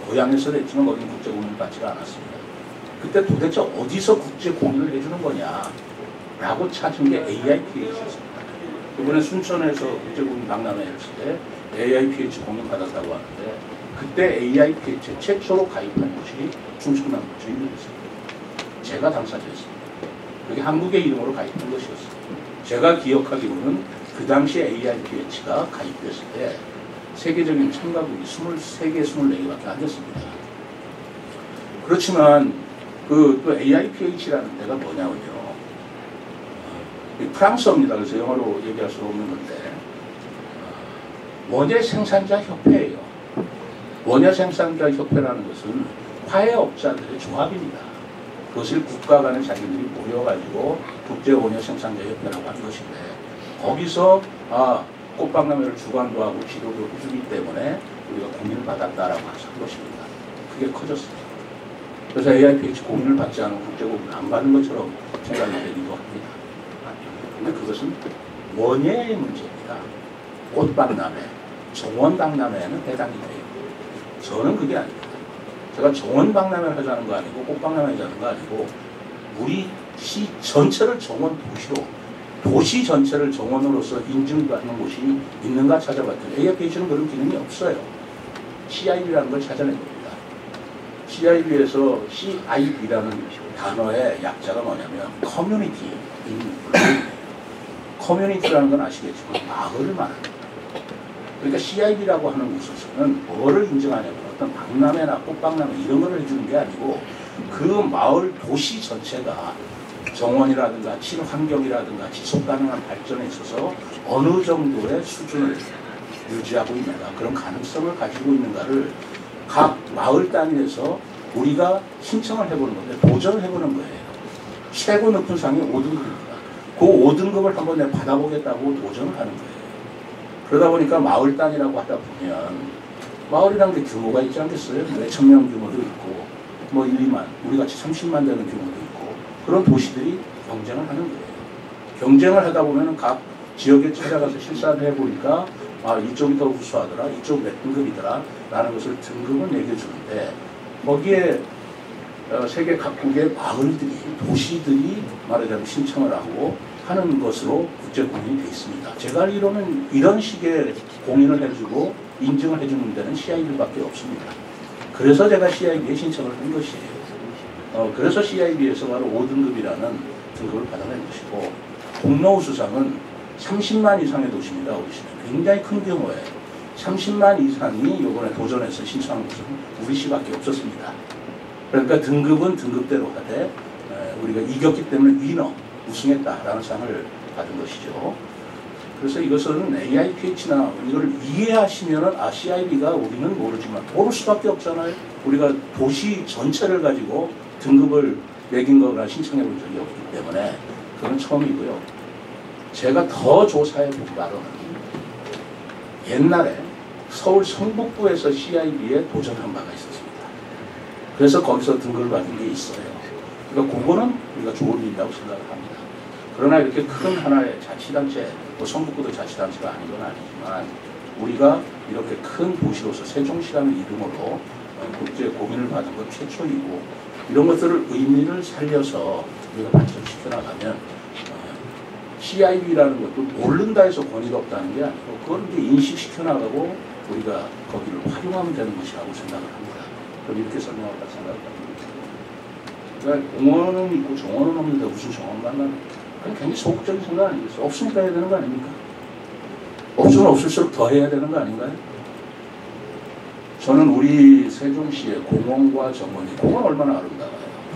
고향에서도 했지만 거기는 국제 공인을 받지가 않았습니다. 그때 도대체 어디서 국제 공인을 해주는 거냐라고 찾은 게 AIPH였습니다. 이번에 순천에서 국제 공인 박람회 했을 때 AIPH 공인 받았다고 하는데 그때 AIPH 최초로 가입한 곳이 충청남 주인이었습니다. 제가 당사자였습니다. 그게 한국의 이름으로 가입한 것이었어요. 제가 기억하기로는 그 당시 AIPH가 가입됐을 때 세계적인 참가국이 23개, 24개밖에 안 됐습니다. 그렇지만 또 AIPH라는 데가 뭐냐면요. 프랑스어입니다. 그래서 영어로 얘기할 수 없는 건데 원예 생산자 협회예요. 원예 생산자 협회라는 것은 화해업자들의 조합입니다. 그것을 국가 간에 자기들이 모여가지고 국제 원예 생산자 협회라고 하는 것인데 거기서 꽃박람회를 주관도 하고 지도도 해주기 때문에 우리가 공인을 받았다라고 한 것입니다. 그게 커졌습니다. 그래서 AIPH 공인을 받지 않은 국제공인을 안 받는 것처럼 생각이 되기도 합니다. 근데 그것은 원예의 문제입니다. 꽃박람회, 정원박람회에는 해당이 돼요. 저는 그게 아닙니다. 제가 정원박람회를 하자는 거 아니고 꽃박람회 하자는 거 아니고 우리 시 전체를 정원 도시로 도시 전체를 정원으로서 인증받는 곳이 있는가 찾아봤더니 AIPH는 그런 기능이 없어요. CIB라는 걸 찾아낸 겁니다. CIB에서 CIB라는 단어의 약자가 뭐냐면 커뮤니티. 커뮤니티라는 건 아시겠지만 마을을 말합니다. 그러니까 CIB라고 하는 곳에서는 뭐를 인증하냐면 어떤 박람회나 꽃박람회 이런 걸 해주는 게 아니고 그 마을 도시 전체가 정원이라든가 친환경이라든가 지속가능한 발전에 있어서 어느 정도의 수준을 유지하고 있는가 그런 가능성을 가지고 있는가를 각 마을 단위에서 우리가 신청을 해보는 건데 도전을 해보는 거예요. 최고 높은 상이 5등급입니다. 그 5등급을 한번 내가 받아보겠다고 도전을 하는 거예요. 그러다 보니까 마을 단위라고 하다 보면 마을이란 게 규모가 있지 않겠어요? 몇천 명 규모도 있고 뭐 1, 2만 우리 같이 30만 되는 규모도 있고 그런 도시들이 경쟁을 하는 거예요. 경쟁을 하다 보면 각 지역에 찾아가서 실사를 해보니까 이쪽이 더 우수하더라, 이쪽 몇 등급이더라 라는 것을 등급을 매겨주는데 거기에 세계 각국의 마을들이, 도시들이 말하자면 신청을 하고 하는 것으로 국제공인이 되어 있습니다. 제가 알기로는 이런 식의 공인을 해주고 인증을 해주는 데는 CIB밖에 없습니다. 그래서 제가 CIB에 신청을 한 것이에요. 그래서 CIB에서 바로 5등급이라는 등급을 받아낸 것이고 공로우수상은 30만 이상의 도시입니다. 우리시는 굉장히 큰 규모예요. 30만 이상이 이번에 도전해서 신청한 곳은 우리시밖에 없었습니다. 그러니까 등급은 등급대로 하되 우리가 이겼기 때문에 위너, 우승했다라는 상을 받은 것이죠. 그래서 이것은 AIPH나 이걸 이해하시면은 CIB가 우리는 모르지만 모를 수밖에 없잖아요. 우리가 도시 전체를 가지고 등급을 매긴 거나 신청해 본 적이 없기 때문에 그건 처음이고요. 제가 더 조사해 본 바로는 옛날에 서울 성북구에서 CIB에 도전한 바가 있었습니다. 그래서 거기서 등급을 받은 게 있어요. 그러니까 그거는 우리가 좋은 일이라고 생각을 합니다. 그러나 이렇게 큰 하나의 자치단체, 뭐 성북구도 자치단체가 아닌 건 아니지만 우리가 이렇게 큰 도시로서 세종시라는 이름으로 국제 공인을 받은 건 최초이고 이런 것들을 의미를 살려서 우리가 발전시켜 나가면 CIB라는 것도 모른다 해서 권위가 없다는 게 아니고 그걸 이제 인식시켜 나가고 우리가 거기를 활용하면 되는 것이라고 생각을 합니다. 그럼 이렇게 설명할까 생각합니다. 그러니까 공원은 있고 정원은 없는데 무슨 정원만 나는 그건 굉장히 소극적인 생각 아니겠어요? 없으니까 해야 되는 거 아닙니까? 없으면 없을수록 더 해야 되는 거 아닌가요? 저는 우리 세종시의 공원과 정원이 공원 얼마나 아름다워요.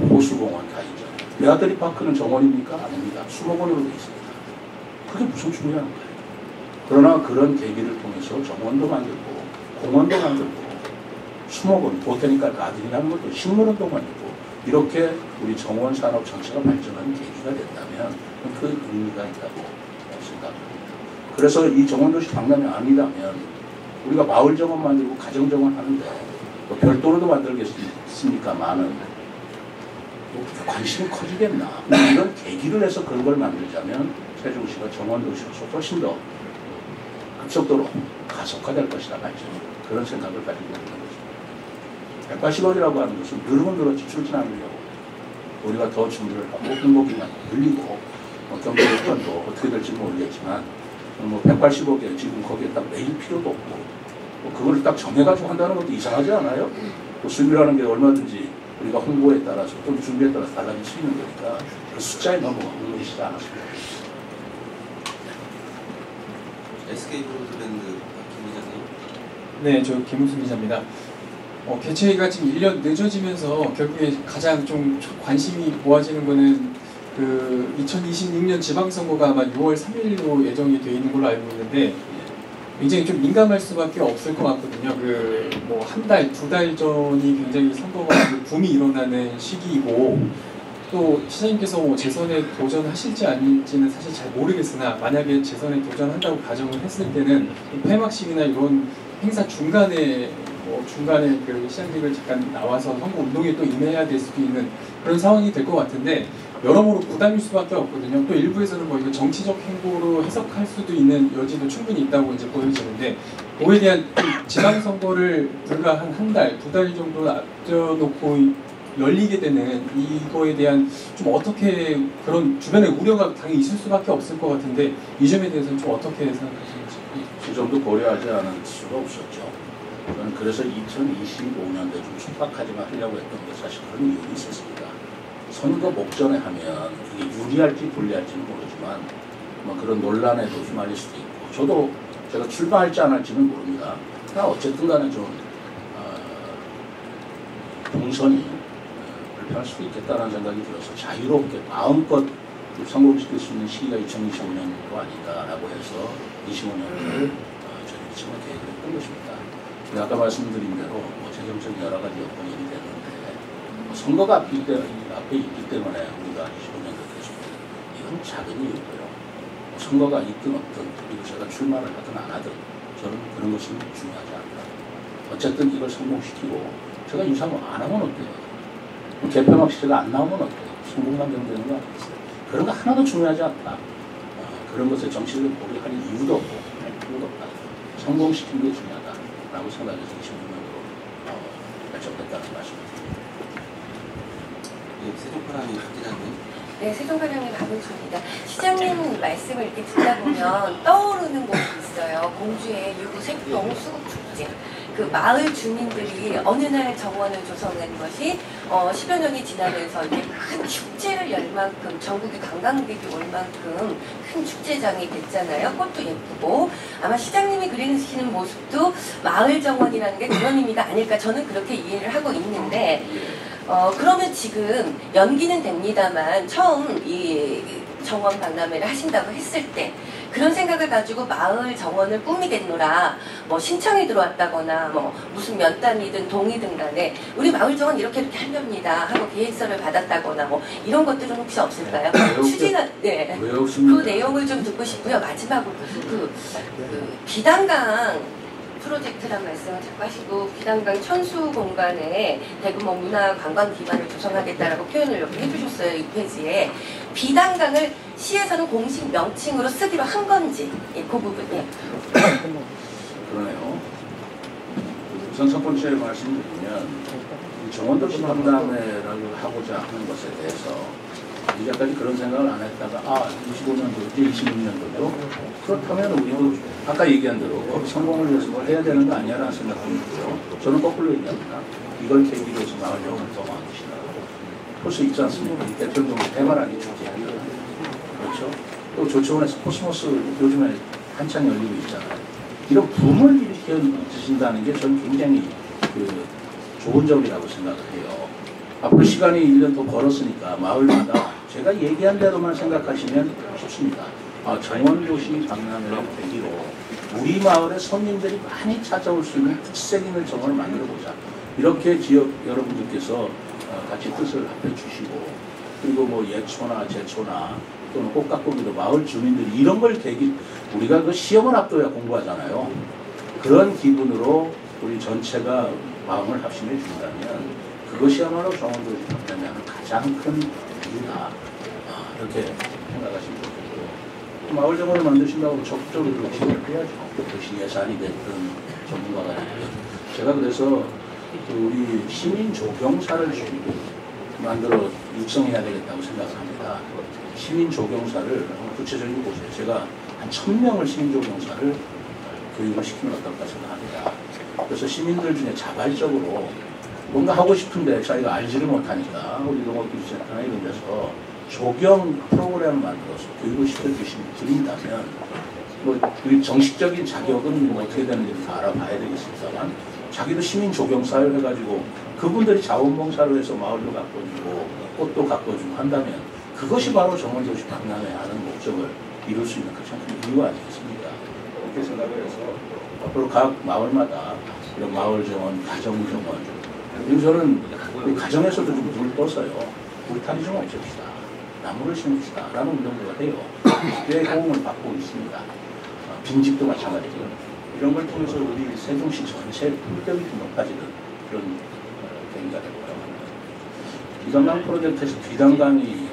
호수공원 다 있죠. 메아드리 파크는 정원입니까? 아닙니다. 수목원으로 되어 있습니다. 그게 무슨 중요한 거예요. 그러나 그런 계기를 통해서 정원도 만들고 공원도 만들고 수목원, 보테니컬 가든이라는 것도 식물원도 만들고 이렇게 우리 정원 산업 전체가 발전하는 계기가 된다면 그 의미가 있다고 생각합니다. 그래서 이 정원도시 박람회 아니라면 우리가 마을 정원 만들고 가정 정원 하는데 뭐 별도로도 만들겠습니까만은 뭐 관심이 커지겠나? 이런 계기를 해서 그런 걸 만들자면 세종시가 정원도시로서 훨씬 더 급속도로 가속화될 것이다 발전. 그런 생각을 가지고 있는 거죠. 180억이라고 하는 것은 늘으면 늘었지 줄진 않으려고. 우리가 더 준비를 하고 행복이만 늘리고 경제 여건도 어떻게 될지 모르겠지만 뭐 180억에 지금 거기에 딱 매일 필요도 없고 뭐 그걸 딱 정해가지고 한다는 것도 이상하지 않아요? 뭐 수입이라는 게 얼마든지 우리가 홍보에 따라서 또 준비에 따라서 달라질 수 있는 거니까 그 숫자에 너무 엉뚱해지지 않았습니다. SK 브로드밴드 김 기자님. 네, 저 김우순 기자입니다. 개최가 지금 1년 늦어지면서 결국에 가장 좀 관심이 모아지는 거는 그 2026년 지방선거가 아마 6월 3일로 예정이 되어 있는 걸로 알고 있는데 굉장히 좀 민감할 수밖에 없을 것 같거든요. 그 뭐 한 달, 두 달 전이 굉장히 선거가 붐이 일어나는 시기이고 또 시장님께서 뭐 재선에 도전하실지 아닐지는 사실 잘 모르겠으나 만약에 재선에 도전한다고 가정을 했을 때는 폐막식이나 이런 행사 중간에 그 시장님을 잠깐 나와서 선거 운동에 또 임해야 될 수도 있는 그런 상황이 될 것 같은데 여러모로 부담일 수밖에 없거든요. 또 일부에서는 뭐 이거 정치적 행보로 해석할 수도 있는 여지도 충분히 있다고 이제 보여지는데 그거에 대한 지방선거를 불과 한 달, 두 달 정도 앞둬놓고 열리게 되는 이거에 대한 좀 어떻게 그런 주변의 우려가 당연히 있을 수밖에 없을 것 같은데 이 점에 대해서는 좀 어떻게 생각하시는지? 그 점도 고려하지 않을 수가 없었죠. 저는 그래서 2025년도에 좀 촉박하지만 하려고 했던 게 사실 그런 이유가 있었습니다. 선거 목전에 하면 이게 유리할지 불리할지는 모르지만 뭐 그런 논란에도 휘말릴 수도 있고 저도 제가 출마할지 안 할지는 모릅니다. 그러나 어쨌든 간에 좀 공선이 불편할 수도 있겠다는 생각이 들어서 자유롭게 마음껏 성공시킬 수 있는 시기가 2025년도 아닌가라고 해서 25년을 저희 지금 계획을 했던 것입니다. 근데 아까 말씀드린 대로 뭐 재정적인 여러 가지 여건이 됐는데 선거가 앞에 있기 때문에 우리가 25년도 계속되는 이건 작은 이유고요. 선거가 있든 없든 그리고 제가 출마를 하든 안 하든 저는 그런 것은 중요하지 않다. 어쨌든 이걸 성공시키고 제가 유상을 안 하면 어때요? 개표막 시제가 안 나오면 어때요? 성공만 되는 거 아니겠어요? 그런 거 하나도 중요하지 않다. 그런 것에 정치를 고려할 이유도 없고 할 필요도 없다. 성공시키는 게 중요하다라고 생각해서 26년으로 결정됐다는 말씀입니다. 세종파랑이 기자님. 네, 세종파랑의 박은수입니다. 시장님 말씀을 이렇게 듣다 보면 떠오르는 곳이 있어요. 공주의 유구 색동 수국축제. 그 마을 주민들이 어느 날 정원을 조성한 것이 10여 년이 지나면서 이렇게 큰 축제를 열 만큼 전국의 관광객이 올 만큼 큰 축제장이 됐잖아요. 꽃도 예쁘고 아마 시장님이 그리시는 모습도 마을 정원이라는 게 그런 의미가 아닐까 저는 그렇게 이해를 하고 있는데 그러면 지금 연기는 됩니다만 처음 이 정원 박람회를 하신다고 했을 때 그런 생각을 가지고 마을 정원을 꾸미겠노라 뭐 신청이 들어왔다거나 뭐 무슨 면담이든 동의든 간에 우리 마을 정원 이렇게 하렵니다 하고 계획서를 받았다거나 뭐 이런 것들은 혹시 없을까요? 추진한 네. 그 내용을 좀 듣고 싶고요. 마지막으로 그 비단강 프로젝트란 말씀을 자꾸 하시고 비단강 천수 공간에 대규모 뭐 문화 관광 기반을 조성하겠다라고 표현을 이렇게 해주셨어요. 이 페이지에 비단강을 시에서는 공식 명칭으로 쓰기로 한 건지 예, 그 부분이요. 그러네요. 우선 첫 번째 말씀드리면 정원도시 박람회를 하고자 하는 것에 대해서 이제까지 그런 생각을 안 했다가 25년도 이제 26년도죠. 그렇다면 우리도 아까 얘기한 대로 성공을 위해서 뭘 해야 되는 거 아니야라는 생각이 들고요. 저는 거꾸로 얘기합니다. 이걸 계기로 해서 마을 영혼을 더 만드시다. 벌써 있지 않습니까? 이 대평동 대마라기 축제. 그렇죠? 또 조치원에서 코스모스 요즘에 한창 열리고 있잖아요. 이런 붐을 일으켜 주신다는 게 저는 굉장히 그 좋은 점이라고 생각을 해요. 앞으로 시간이 1년 더 걸었으니까 마을마다 제가 얘기한 대로만 생각하시면 쉽습니다. 정원도시 박람회를 계기로 우리 마을에 손님들이 많이 찾아올 수 있는 특색 있는 정원을 만들어보자. 이렇게 지역 여러분들께서 같이 뜻을 합해주시고, 그리고 뭐 예초나 제초나 또는 꽃가꾸기도 마을 주민들이 이런 걸 계기, 우리가 그 시험을 앞둬야 공부하잖아요. 그런 기분으로 우리 전체가 마음을 합심해 준다면 그것이야말로 정원도시 박람회하는 가장 큰 이유다. 이렇게 생각하시면 좋겠고요. 마을 정원을 만드신다고 적극적으로 지원을 해야죠. 그것이 예산이 됐든 전문가가 됐든. 제가 그래서 우리 시민 조경사를 만들어 육성해야 되겠다고 생각합니다. 시민 조경사를 구체적인 곳에 제가 한 1000명을 시민 조경사를 교육을 시키면 어떨까 생각합니다. 그래서 시민들 중에 자발적으로 뭔가 하고 싶은데 자기가 알지를 못하니까 우리 농업기술센터나 이런 데서 조경 프로그램을 만들어서 교육을 시켜드린다면 뭐 정식적인 자격은 뭐 어떻게 되는지 다 알아봐야 되겠습니다만 자기도 시민 조경사를 해가지고 그분들이 자원봉사를 해서 마을도 가꿔주고 꽃도 가꿔주고 한다면 그것이 바로 정원도시 박람회 하는 목적을 이룰 수 있는 가장 큰 이유 아니겠습니까? 이렇게 생각을 해서 앞으로 각 마을마다 이런 마을 정원, 가정 정원, 그리고 저는 우리 가정에서도 좀 눈을 떠서요. 울타리 좀 없앱시다. 나무를 심읍시다. 라는 운동을 해요. 꽤 호응을 받고 있습니다. 빈집도 마찬가지고요. 이런 걸 통해서 우리 세종시 전체의 품격이 좀 높아지는 그런 계기가 되고 비단강 프로젝트에서 비단강이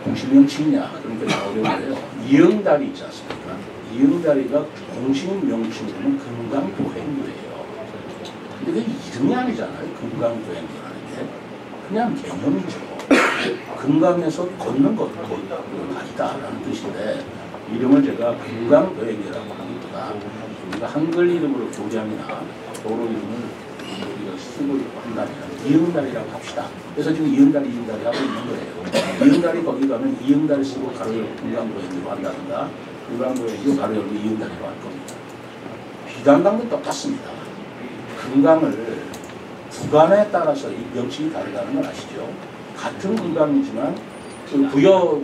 공식 명칭이냐 그러니까 어려운데요. 이응다리 있지 않습니까? 이응다리가 공식 명칭으로는 금강보행교예요. 근데 그게 이름이 아니잖아요. 금강보행교라는 게 그냥 개념이죠. 금강에서 걷는 것, 가리다라는 뜻인데 이름을 제가 금강보행교라고 합니다. 우리가 한글 이름으로 교장이나 도로 이름을 우리가 쓰고 한다면 이응다리라고 합시다. 그래서 지금 이응다리 하고 있는 거예요. 이응다리 거기 가면 이응다리 쓰고 가로 열고 금강보행교로 한다든가 금강보행교 가로 열고 이응다리로 할 겁니다. 비단강도 똑같습니다. 금강을 구간에 따라서 이 명칭이 다르다는 걸 아시죠? 같은 금강이지만 그 부여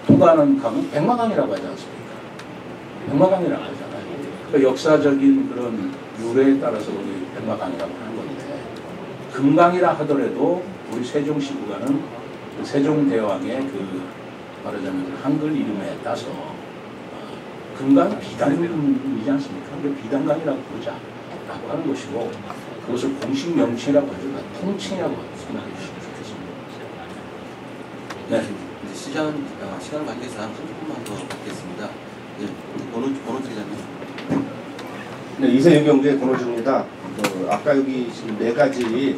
통과하는 강은 백마강이라고 하지 않습니까? 백마강이라고 하잖아요. 그러니까 역사적인 그런 유래에 따라서 우리 백마강이라고 하는 건데 금강이라 하더라도 우리 세종시 구간은 그 세종대왕의 그 말하자면 한글 이름에 따서 금강 비단이지 않습니까? 그 비단강이라고 부르자 라고 하는 것이고 그것을 공식 명칭이라고 하지 않고 통칭이라고 생각해 주시면 좋겠습니다. 네. 이제 시간을 관계상 30분만 더 받겠습니다. 네. 번호 드리자면. 네, 이세윤경제 권호주입니다. 아까 여기 지금 4가지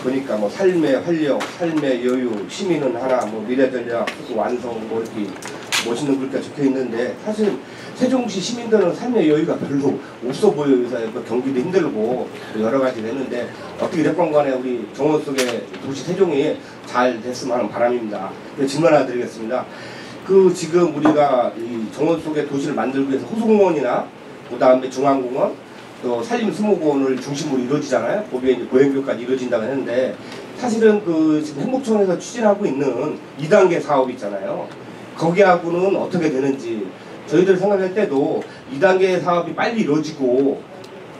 보니까 뭐 삶의 활력, 삶의 여유, 시민은 하나, 뭐 미래 전략, 완성, 뭐 이렇게 멋있는 글귀가 적혀 있는데 사실 세종시 시민들은 삶의 여유가 별로 없어 보여요. 그래서 경기도 힘들고 여러 가지 되는데 어떻게 됐건 간에 우리 정원 속의 도시 세종이 잘 됐으면 하는 바람입니다. 질문 하나 드리겠습니다. 그 지금 우리가 이 정원 속의 도시를 만들기 위해서 호수공원이나 그 다음에 중앙공원 또 산림수목원을 중심으로 이루어지잖아요. 거기에 이제 보행교까지 이루어진다고 했는데 사실은 그 지금 행복청에서 추진하고 있는 2단계 사업이 있잖아요. 거기하고는 어떻게 되는지 저희들 생각할 때도 2단계 사업이 빨리 이루어지고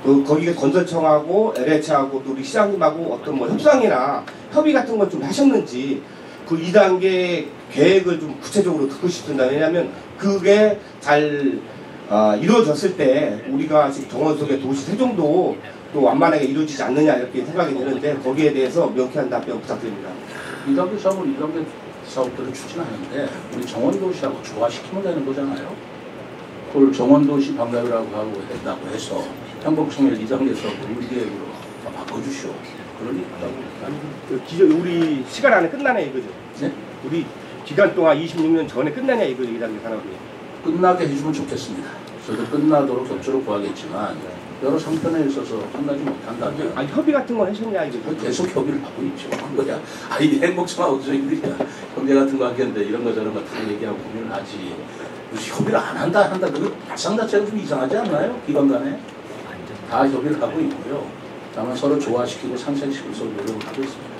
또 거기에 건설청하고 LH하고 또 우리 시장님하고 어떤 뭐 협상이나 협의 같은 걸 좀 하셨는지 그 2단계 계획을 좀 구체적으로 듣고 싶습니다. 왜냐하면 그게 잘 이루어졌을 때 우리가 지금 정원 속의 도시 세종도 또 완만하게 이루어지지 않느냐 이렇게 생각이 드는데 거기에 대해서 명쾌한 답변 부탁드립니다. 2단계 사업은 2단계 사업들을 추진하는데 우리 정원도시하고 조화시키면 되는 거잖아요. 그걸 정원도시 박람회라고 하고 했다고 해서 행복청의 2단계 사업을 우리 계획으로 바꿔주시오. 그럴 리 있다고. 우리 시간 안에 끝나냐 이거죠? 네? 우리 기간 동안 26년 전에 끝나냐 이거죠? 2단계 산업이. 끝나게 해주면 좋겠습니다. 저도 끝나도록 격조로 구하겠지만 여러 상편에 있어서 끝나지 못한다면 아니 협의 같은 건 하셨냐 이거죠? 계속 협의를 하고 있죠. 그거야. 아니 행복청하고 저희들이 경제 같은 거 하겠는데 이런 거 저런 거 다 얘기하고 고민을 하지. 무슨 협의를 안 한다 그거 발상 자체가 좀 이상하지 않나요? 기관 간에? 다 협의를 하고 있고요. 다만 서로 조화시키고 상생시키고 서로 노력을 하고 있습니다.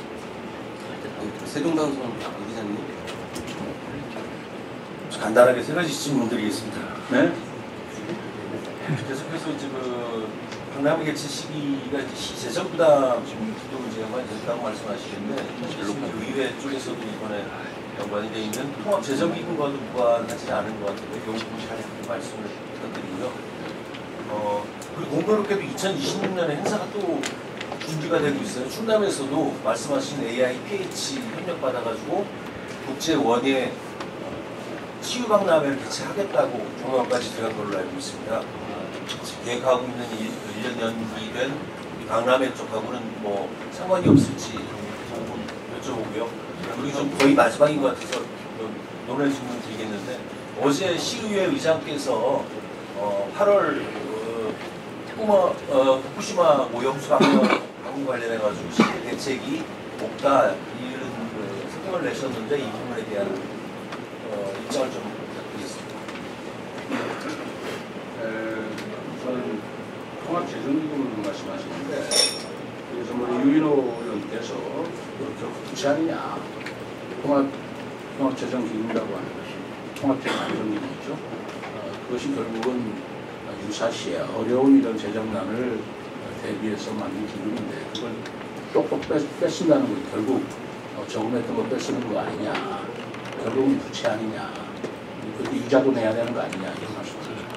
세종방송 이 기자님. 간단하게 세 가지 질문 드리겠습니다. 네. 계속해서 이제 그 강남 개최 시기가 이제 시재정 부담 기도 문제가 연관이 됐다고 말씀하시는데 그 의회 쪽에서도 이번에 연관이 돼 있는 통합 재정 기금과도 무관하지 않은 것 같은데 이 부분 잘 말씀을 부탁드리고요. 그리고 공교롭게도 2026년에 행사가 또 준비가 되고 있어요. 충남에서도 말씀하신 AIPH 협력 받아가지고 국제 원예 치유박람회를 개최하겠다고 종합까지 들어간 걸로 알고 있습니다. 계획하고 있는 1년 연기된 박람회 쪽하고는 뭐 상관이 없을지 조금 여쭤보고요. 그리고 좀 거의 마지막인 것 같아서 논의 질문 드리겠는데 어제 시의회 의장께서 8월 후쿠시마 오염수 방류 관련해가지고 시대 대책이 없다 이런 성명을 내셨는데 이 부분에 대한 입장을 좀 부탁드리겠습니다. 우선 통합재정기금 말씀하시는데 그래서 유인호 의원께서 결국 그렇지 않느냐 통합재정기금이라고 하는 것이 통합재정안정기금이죠. 그것이 결국은 유사시에 어려운 이런 재정난을 대비해서 만든 기금인데 그걸 똑똑 뺏는다는 건 결국 저금했던 거 뺏는 거 아니냐, 결국은 부채 아니냐, 그것도 이자도 내야 되는 거 아니냐 이런 말씀을 드립니다.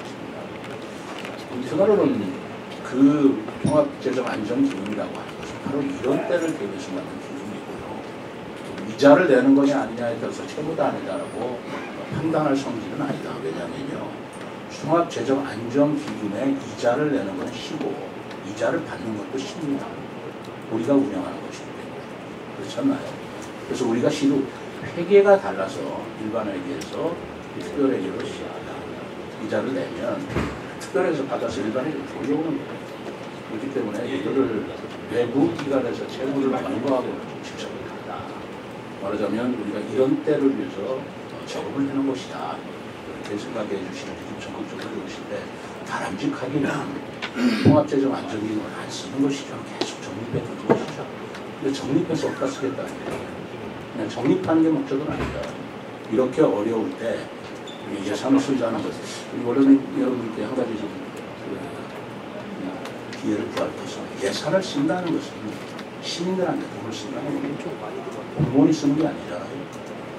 한편으로는 그 통합재정안정기금이라고 하는 것은 바로 이런 때를 대비해서 만든 기금이고요. 이자를 내는 거냐 아니냐에 따라서 채무단이다라고 판단할 성질은 아니다. 왜냐하면요, 통합재정안정기금에 이자를 내는 것은 시고 이자를 받는 것도 시입니다. 우리가 운영하는 것이기 때문에. 그렇지 않나요? 그래서 우리가 시도 회계가 달라서 일반 회계에서 특별회계로 이자를 내면 특별회계에서 받아서 일반회계로 돌려오는 거예요. 그렇기 때문에 이거를 외부 기관에서 채무를 완화하고 직접 한다. 말하자면 우리가 이런 때를 위해서 적응을 해놓은 것이다. 이렇게 생각해 주시는 게 적극적으로 해주시는데 바람직하기는 통합재정안정기금을 안 쓰는 것이죠. 계속 적립해 두는 것이죠. 근데 적립해서 어디다 쓰겠다는 거예요. 그냥 적립하는 게 목적은 아니다. 이렇게 어려울 때 예산을 쓴다는 것. 원래는 여러분께 한 가지 좀 기회를 구할 것은 예산을 쓴다는 것은 시민들한테 돈을 쓴다는 건 공무원이 쓰는 게 아니잖아요.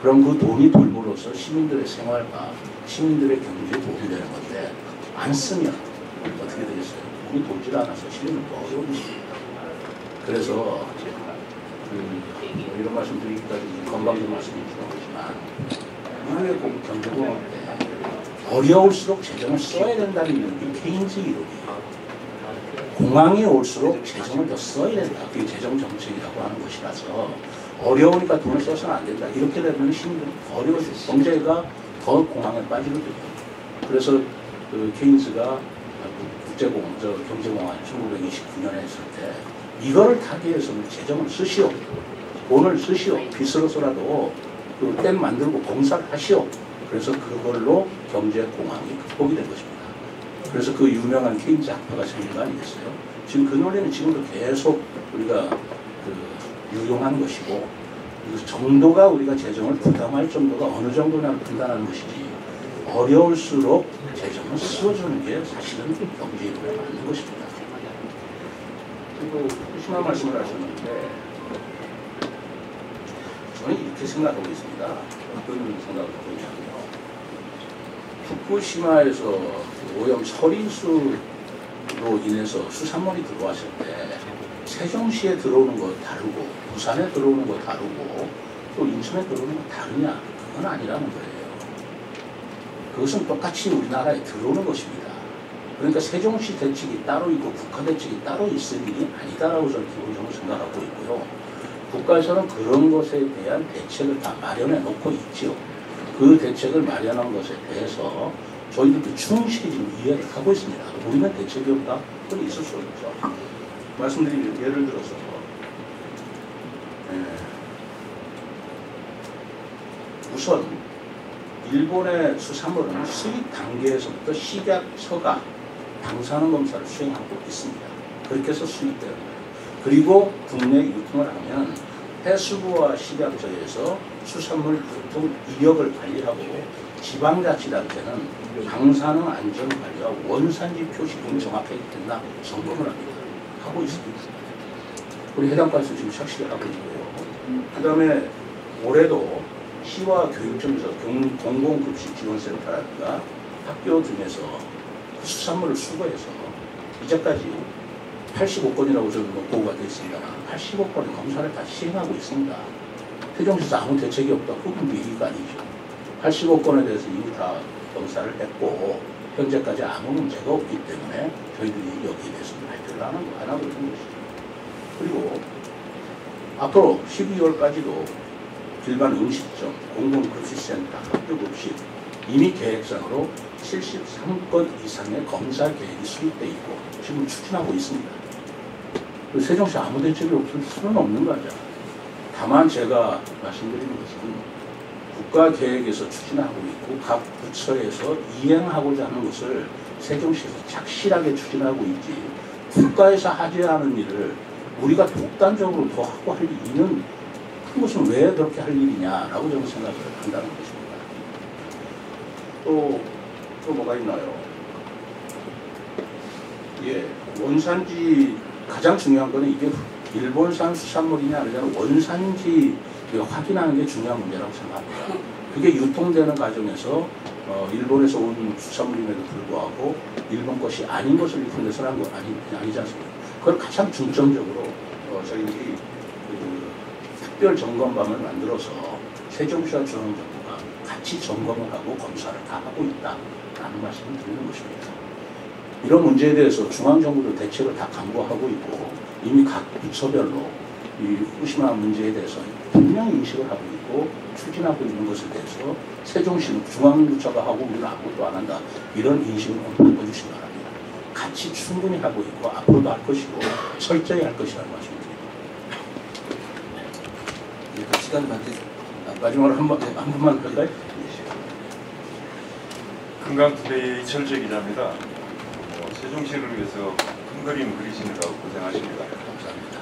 그럼 그 돈이 돌므로써 시민들의 생활과 시민들의 경제에 도움이 되는 건데 안 쓰면 어떻게 되겠어요? 돈이 돌질 않아서 시민은 어려운 것입니다. 그래서 이런 말씀 드리기까지 건방진 말씀이 필요하지만 우리의 경제공학 때 어려울수록 재정을 써야 된다는 이론이 케인즈 이론이에요. 공황이 올수록 재정을 더 써야 된다. 그게 재정정책이라고 하는 것이라서 어려우니까 돈을 써서는 안 된다. 이렇게 되면 시민들은 어려워서 경제가 더 공황에 빠지거든요. 그래서 그 케인즈가 경제공황 1929년에 했을 때 이거를 타기 위해서는 재정을 쓰시오. 돈을 쓰시오. 빚으로서라도 그 댐 만들고 공사를 하시오. 그래서 그걸로 경제 공황이 극복이 된 것입니다. 그래서 그 유명한 케인즈 학파가 생긴 거 아니겠어요? 지금 그 논리는 지금도 계속 우리가 유용한 것이고 그 정도가 우리가 재정을 부담할 정도가 어느 정도냐를 판단하는 것이지 어려울수록 재정을 써주는 게 사실은 경제 이론에 맞는 것입니다. 그리고 후쿠시마 말씀을 하셨는데 저는 이렇게 생각하고 있습니다. 어떤 생각을 하고 있냐면요. 후쿠시마에서 오염 처리수로 인해서 수산물이 들어왔을 때 세종시에 들어오는 거 다르고 부산에 들어오는 거 다르고 또 인천에 들어오는 거 다르냐? 그건 아니라는 거예요. 그것은 똑같이 우리나라에 들어오는 것입니다. 그러니까 세종시 대책이 따로 있고 국가 대책이 따로 있을 일이 아니다라고 저는 기본적으로 생각하고 있고요. 국가에서는 그런 것에 대한 대책을 다 마련해 놓고 있지요. 그 대책을 마련한 것에 대해서 저희들도 충실히 지금 이해를 하고 있습니다. 우리는 대책이 없다? 그건 있을 수 없죠. 말씀드리면 예를 들어서 우선 일본의 수산물은 수입 단계에서부터 식약, 서가 방사능 검사를 수행하고 있습니다. 그렇게 해서 수입되는 거예요. 그리고 국내 유통을 하면 해수부와 식약처에서 수산물 유통 이력을 관리하고 지방자치단체는 방사능 안전 관리와 원산지 표시등이 정확하게 됐나 점검을 합니다. 하고 있습니다. 우리 해당과에서 지금 착실히 하고 있고요. 그 다음에 올해도 시와 교육청에서 공공급식지원센터라든가 학교 등에서 수산물을 수거해서 이제까지 85건이라고 저는 보고가 되어 있습니다. 85건의 검사를 다 시행하고 있습니다. 세종시에서 아무 대책이 없다. 그건 얘기가 아니죠. 85건에 대해서 이미 다 검사를 했고 현재까지 아무 문제가 없기 때문에 저희들이 여기에 대해서는 발표를 안 하고 있는 것이죠. 그리고 앞으로 12월까지도 일반 음식점, 공공급식센터, 학교급식 이미 계획상으로 73건 이상의 검사 계획이 수립되어 있고 지금 추진하고 있습니다. 세종시 아무 대책이 없을 수는 없는 거죠. 다만 제가 말씀드리는 것은 국가계획에서 추진하고 있고 각 부처에서 이행하고자 하는 것을 세종시에서 착실하게 추진하고 있지 국가에서 하지 않은 일을 우리가 독단적으로 더 하고 할 이유는 그것은 왜 그렇게 할 일이냐라고 저는 생각을 한다는 것입니다. 또 뭐가 있나요? 예, 원산지 가장 중요한 거는 이게 일본산 수산물이냐 아니냐 원산지 확인하는 게 중요한 문제라고 생각합니다. 그게 유통되는 과정에서 일본에서 온 수산물임에도 불구하고 일본 것이 아닌 것을 유통돼서 한 거 아니지 않습니까? 그걸 가장 중점적으로 저희들이 특별 점검반을 만들어서 세종시와 중앙정부가 같이 점검을 하고 검사를 다 하고 있다라는 말씀을 드리는 것입니다. 이런 문제에 대해서 중앙정부도 대책을 다 강구하고 있고 이미 각 부처별로 이 후쿠시마 문제에 대해서 분명히 인식을 하고 있고 추진하고 있는 것에 대해서 세종시는 중앙부처가 하고 우리는 아무것도 안 한다 이런 인식을 바꿔주시기 바랍니다. 같이 충분히 하고 있고 앞으로도 할 것이고 철저히 할 것이라는 말씀을 드립니다. 시간이 많게 마지막으로 한 번만 할까요? 금강투데이 이철재 기자입니다. 세종시를 위해서 큰 그림 그리시느라고 고생하십니다. 감사합니다.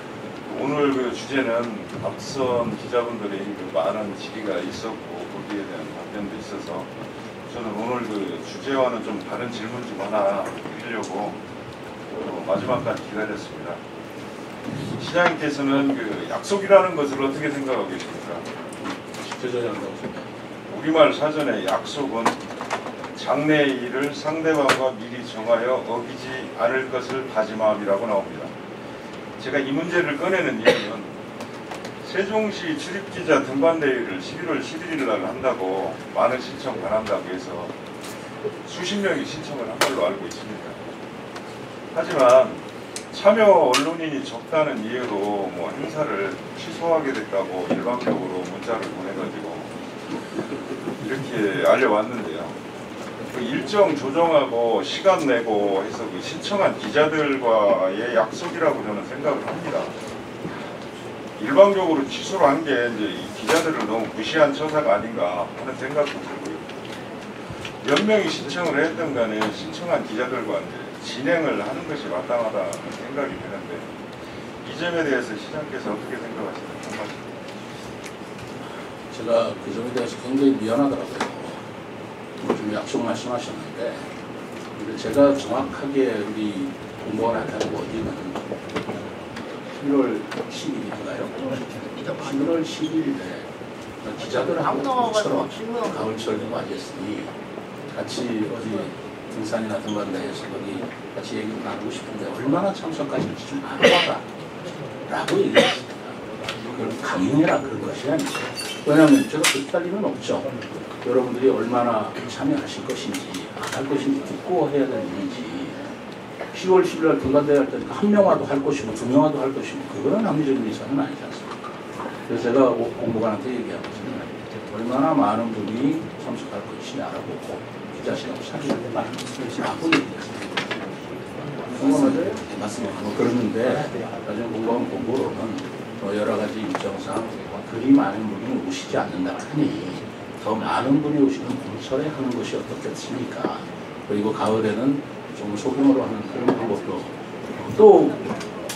오늘 그 주제는 앞선 기자분들의 많은 질의가 있었고 거기에 대한 답변도 있어서 저는 오늘 그 주제와는 좀 다른 질문 좀 하나 드리려고 마지막까지 기다렸습니다. 시장님께서는 그 약속이라는 것을 어떻게 생각하고 계십니까? 우리말 사전에 약속은 장래의 일을 상대방과 미리 정하여 어기지 않을 것을 다짐함이라고 나옵니다. 제가 이 문제를 꺼내는 이유는 세종시 출입기자 등반대회를 11월 11일 날 한다고 많은 신청 바란다고 해서 수십 명이 신청을 한 걸로 알고 있습니다. 하지만 참여 언론인이 적다는 이유로 뭐 행사를 취소하게 됐다고 일방적으로 문자를 보내가지고 이렇게 알려왔는데요. 그 일정 조정하고 시간 내고 해서 그 신청한 기자들과의 약속이라고 저는 생각을 합니다. 일방적으로 취소를 한 게 이제 이 기자들을 너무 무시한 처사가 아닌가 하는 생각도 들고요. 몇 명이 신청을 했든 간에 신청한 기자들과 이제 진행을 하는 것이 마땅하다는 생각이 드는데 이 점에 대해서 시장께서 어떻게 생각하시나요? 제가 그 점에 대해서 굉장히 미안하더라고요. 좀 약속 말씀하셨는데 근데 제가 정확하게 우리 공무원 한다고 어디는 11월 10일인가요? 11월 10일에 기자들하고 가을철도 맞이했으니 같이 어디 등산이나 등반대에서 거기 같이 얘기를 나누고 싶은데 얼마나 참석하실지 좀 알아봐라 라고 얘기했습니다. 그걸 강요해라 그런 것이 아니죠. 왜냐하면 제가 그렇게 할 리는 없죠. 여러분들이 얼마나 참여하실 것인지 안 할 것인지 듣고 해야 되는지 10월 10일 날 등반대회 할 때니까 한 명화도 할 것이고 두 명화도 할 것이고 그거는 합리적인 의사는 아니지 않습니까? 그래서 제가 공무관한테 얘기한 것은 얼마나 많은 분이 참석할 것인지 알아보고 기자실하고 사진을 많은 것을 하고 얘기했습니다. 공무원들 맞습니다. 그러는데 나중에 공무원 공부로는 여러 가지 일정상 그리 많은 분이 오시지 않는다 하니 더 많은 분이 오시는 봄철에 하는 것이 어떻겠습니까? 그리고 가을에는 좀 소규모로 하는 그런 방법도 또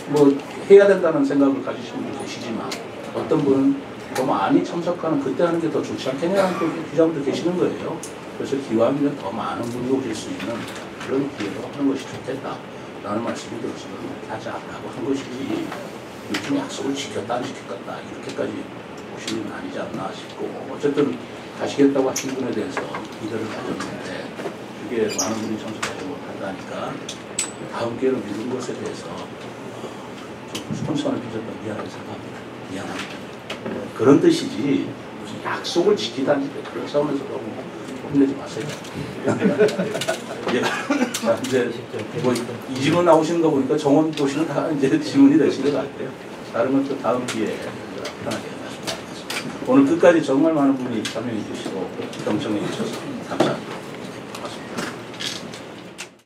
뭐 해야 된다는 생각을 가지시는 분도 계시지만 어떤 분은 더 많이 참석하는 그때 하는 게 더 좋지 않겠냐는 주장도 계시는 거예요. 그래서 기왕이면 더 많은 분이 오실 수 있는 그런 기회로 하는 것이 좋겠다라는 말씀이 들어서 하자라고 한 것이지 요즘 약속을 지켰다 안 지켰다 이렇게까지 보시는 건 아니지 않나 싶고 어쨌든 가시겠다고 하신 분에 대해서 기대를 가졌는데 그게 많은 분이 참석하지 못한다니까 다음 기회를 미룬 것에 대해서 좀 스폰서를 빚었다 미안하게 생각합니다. 미안합니다. 그런 뜻이지 무슨 약속을 지키다니 그런 싸움에서 너무 혼내지 마세요. 예. 자, 이제 뭐 이 질문 나오시는 거 보니까 정원 보시는 다 이제 질문이 되시는 것 같아요. 다른 것도 다음 기회에 편하게 말씀드리겠습니다. 오늘 끝까지 정말 많은 분이 참여해 주시고 경청해 주셔서 감사합니다.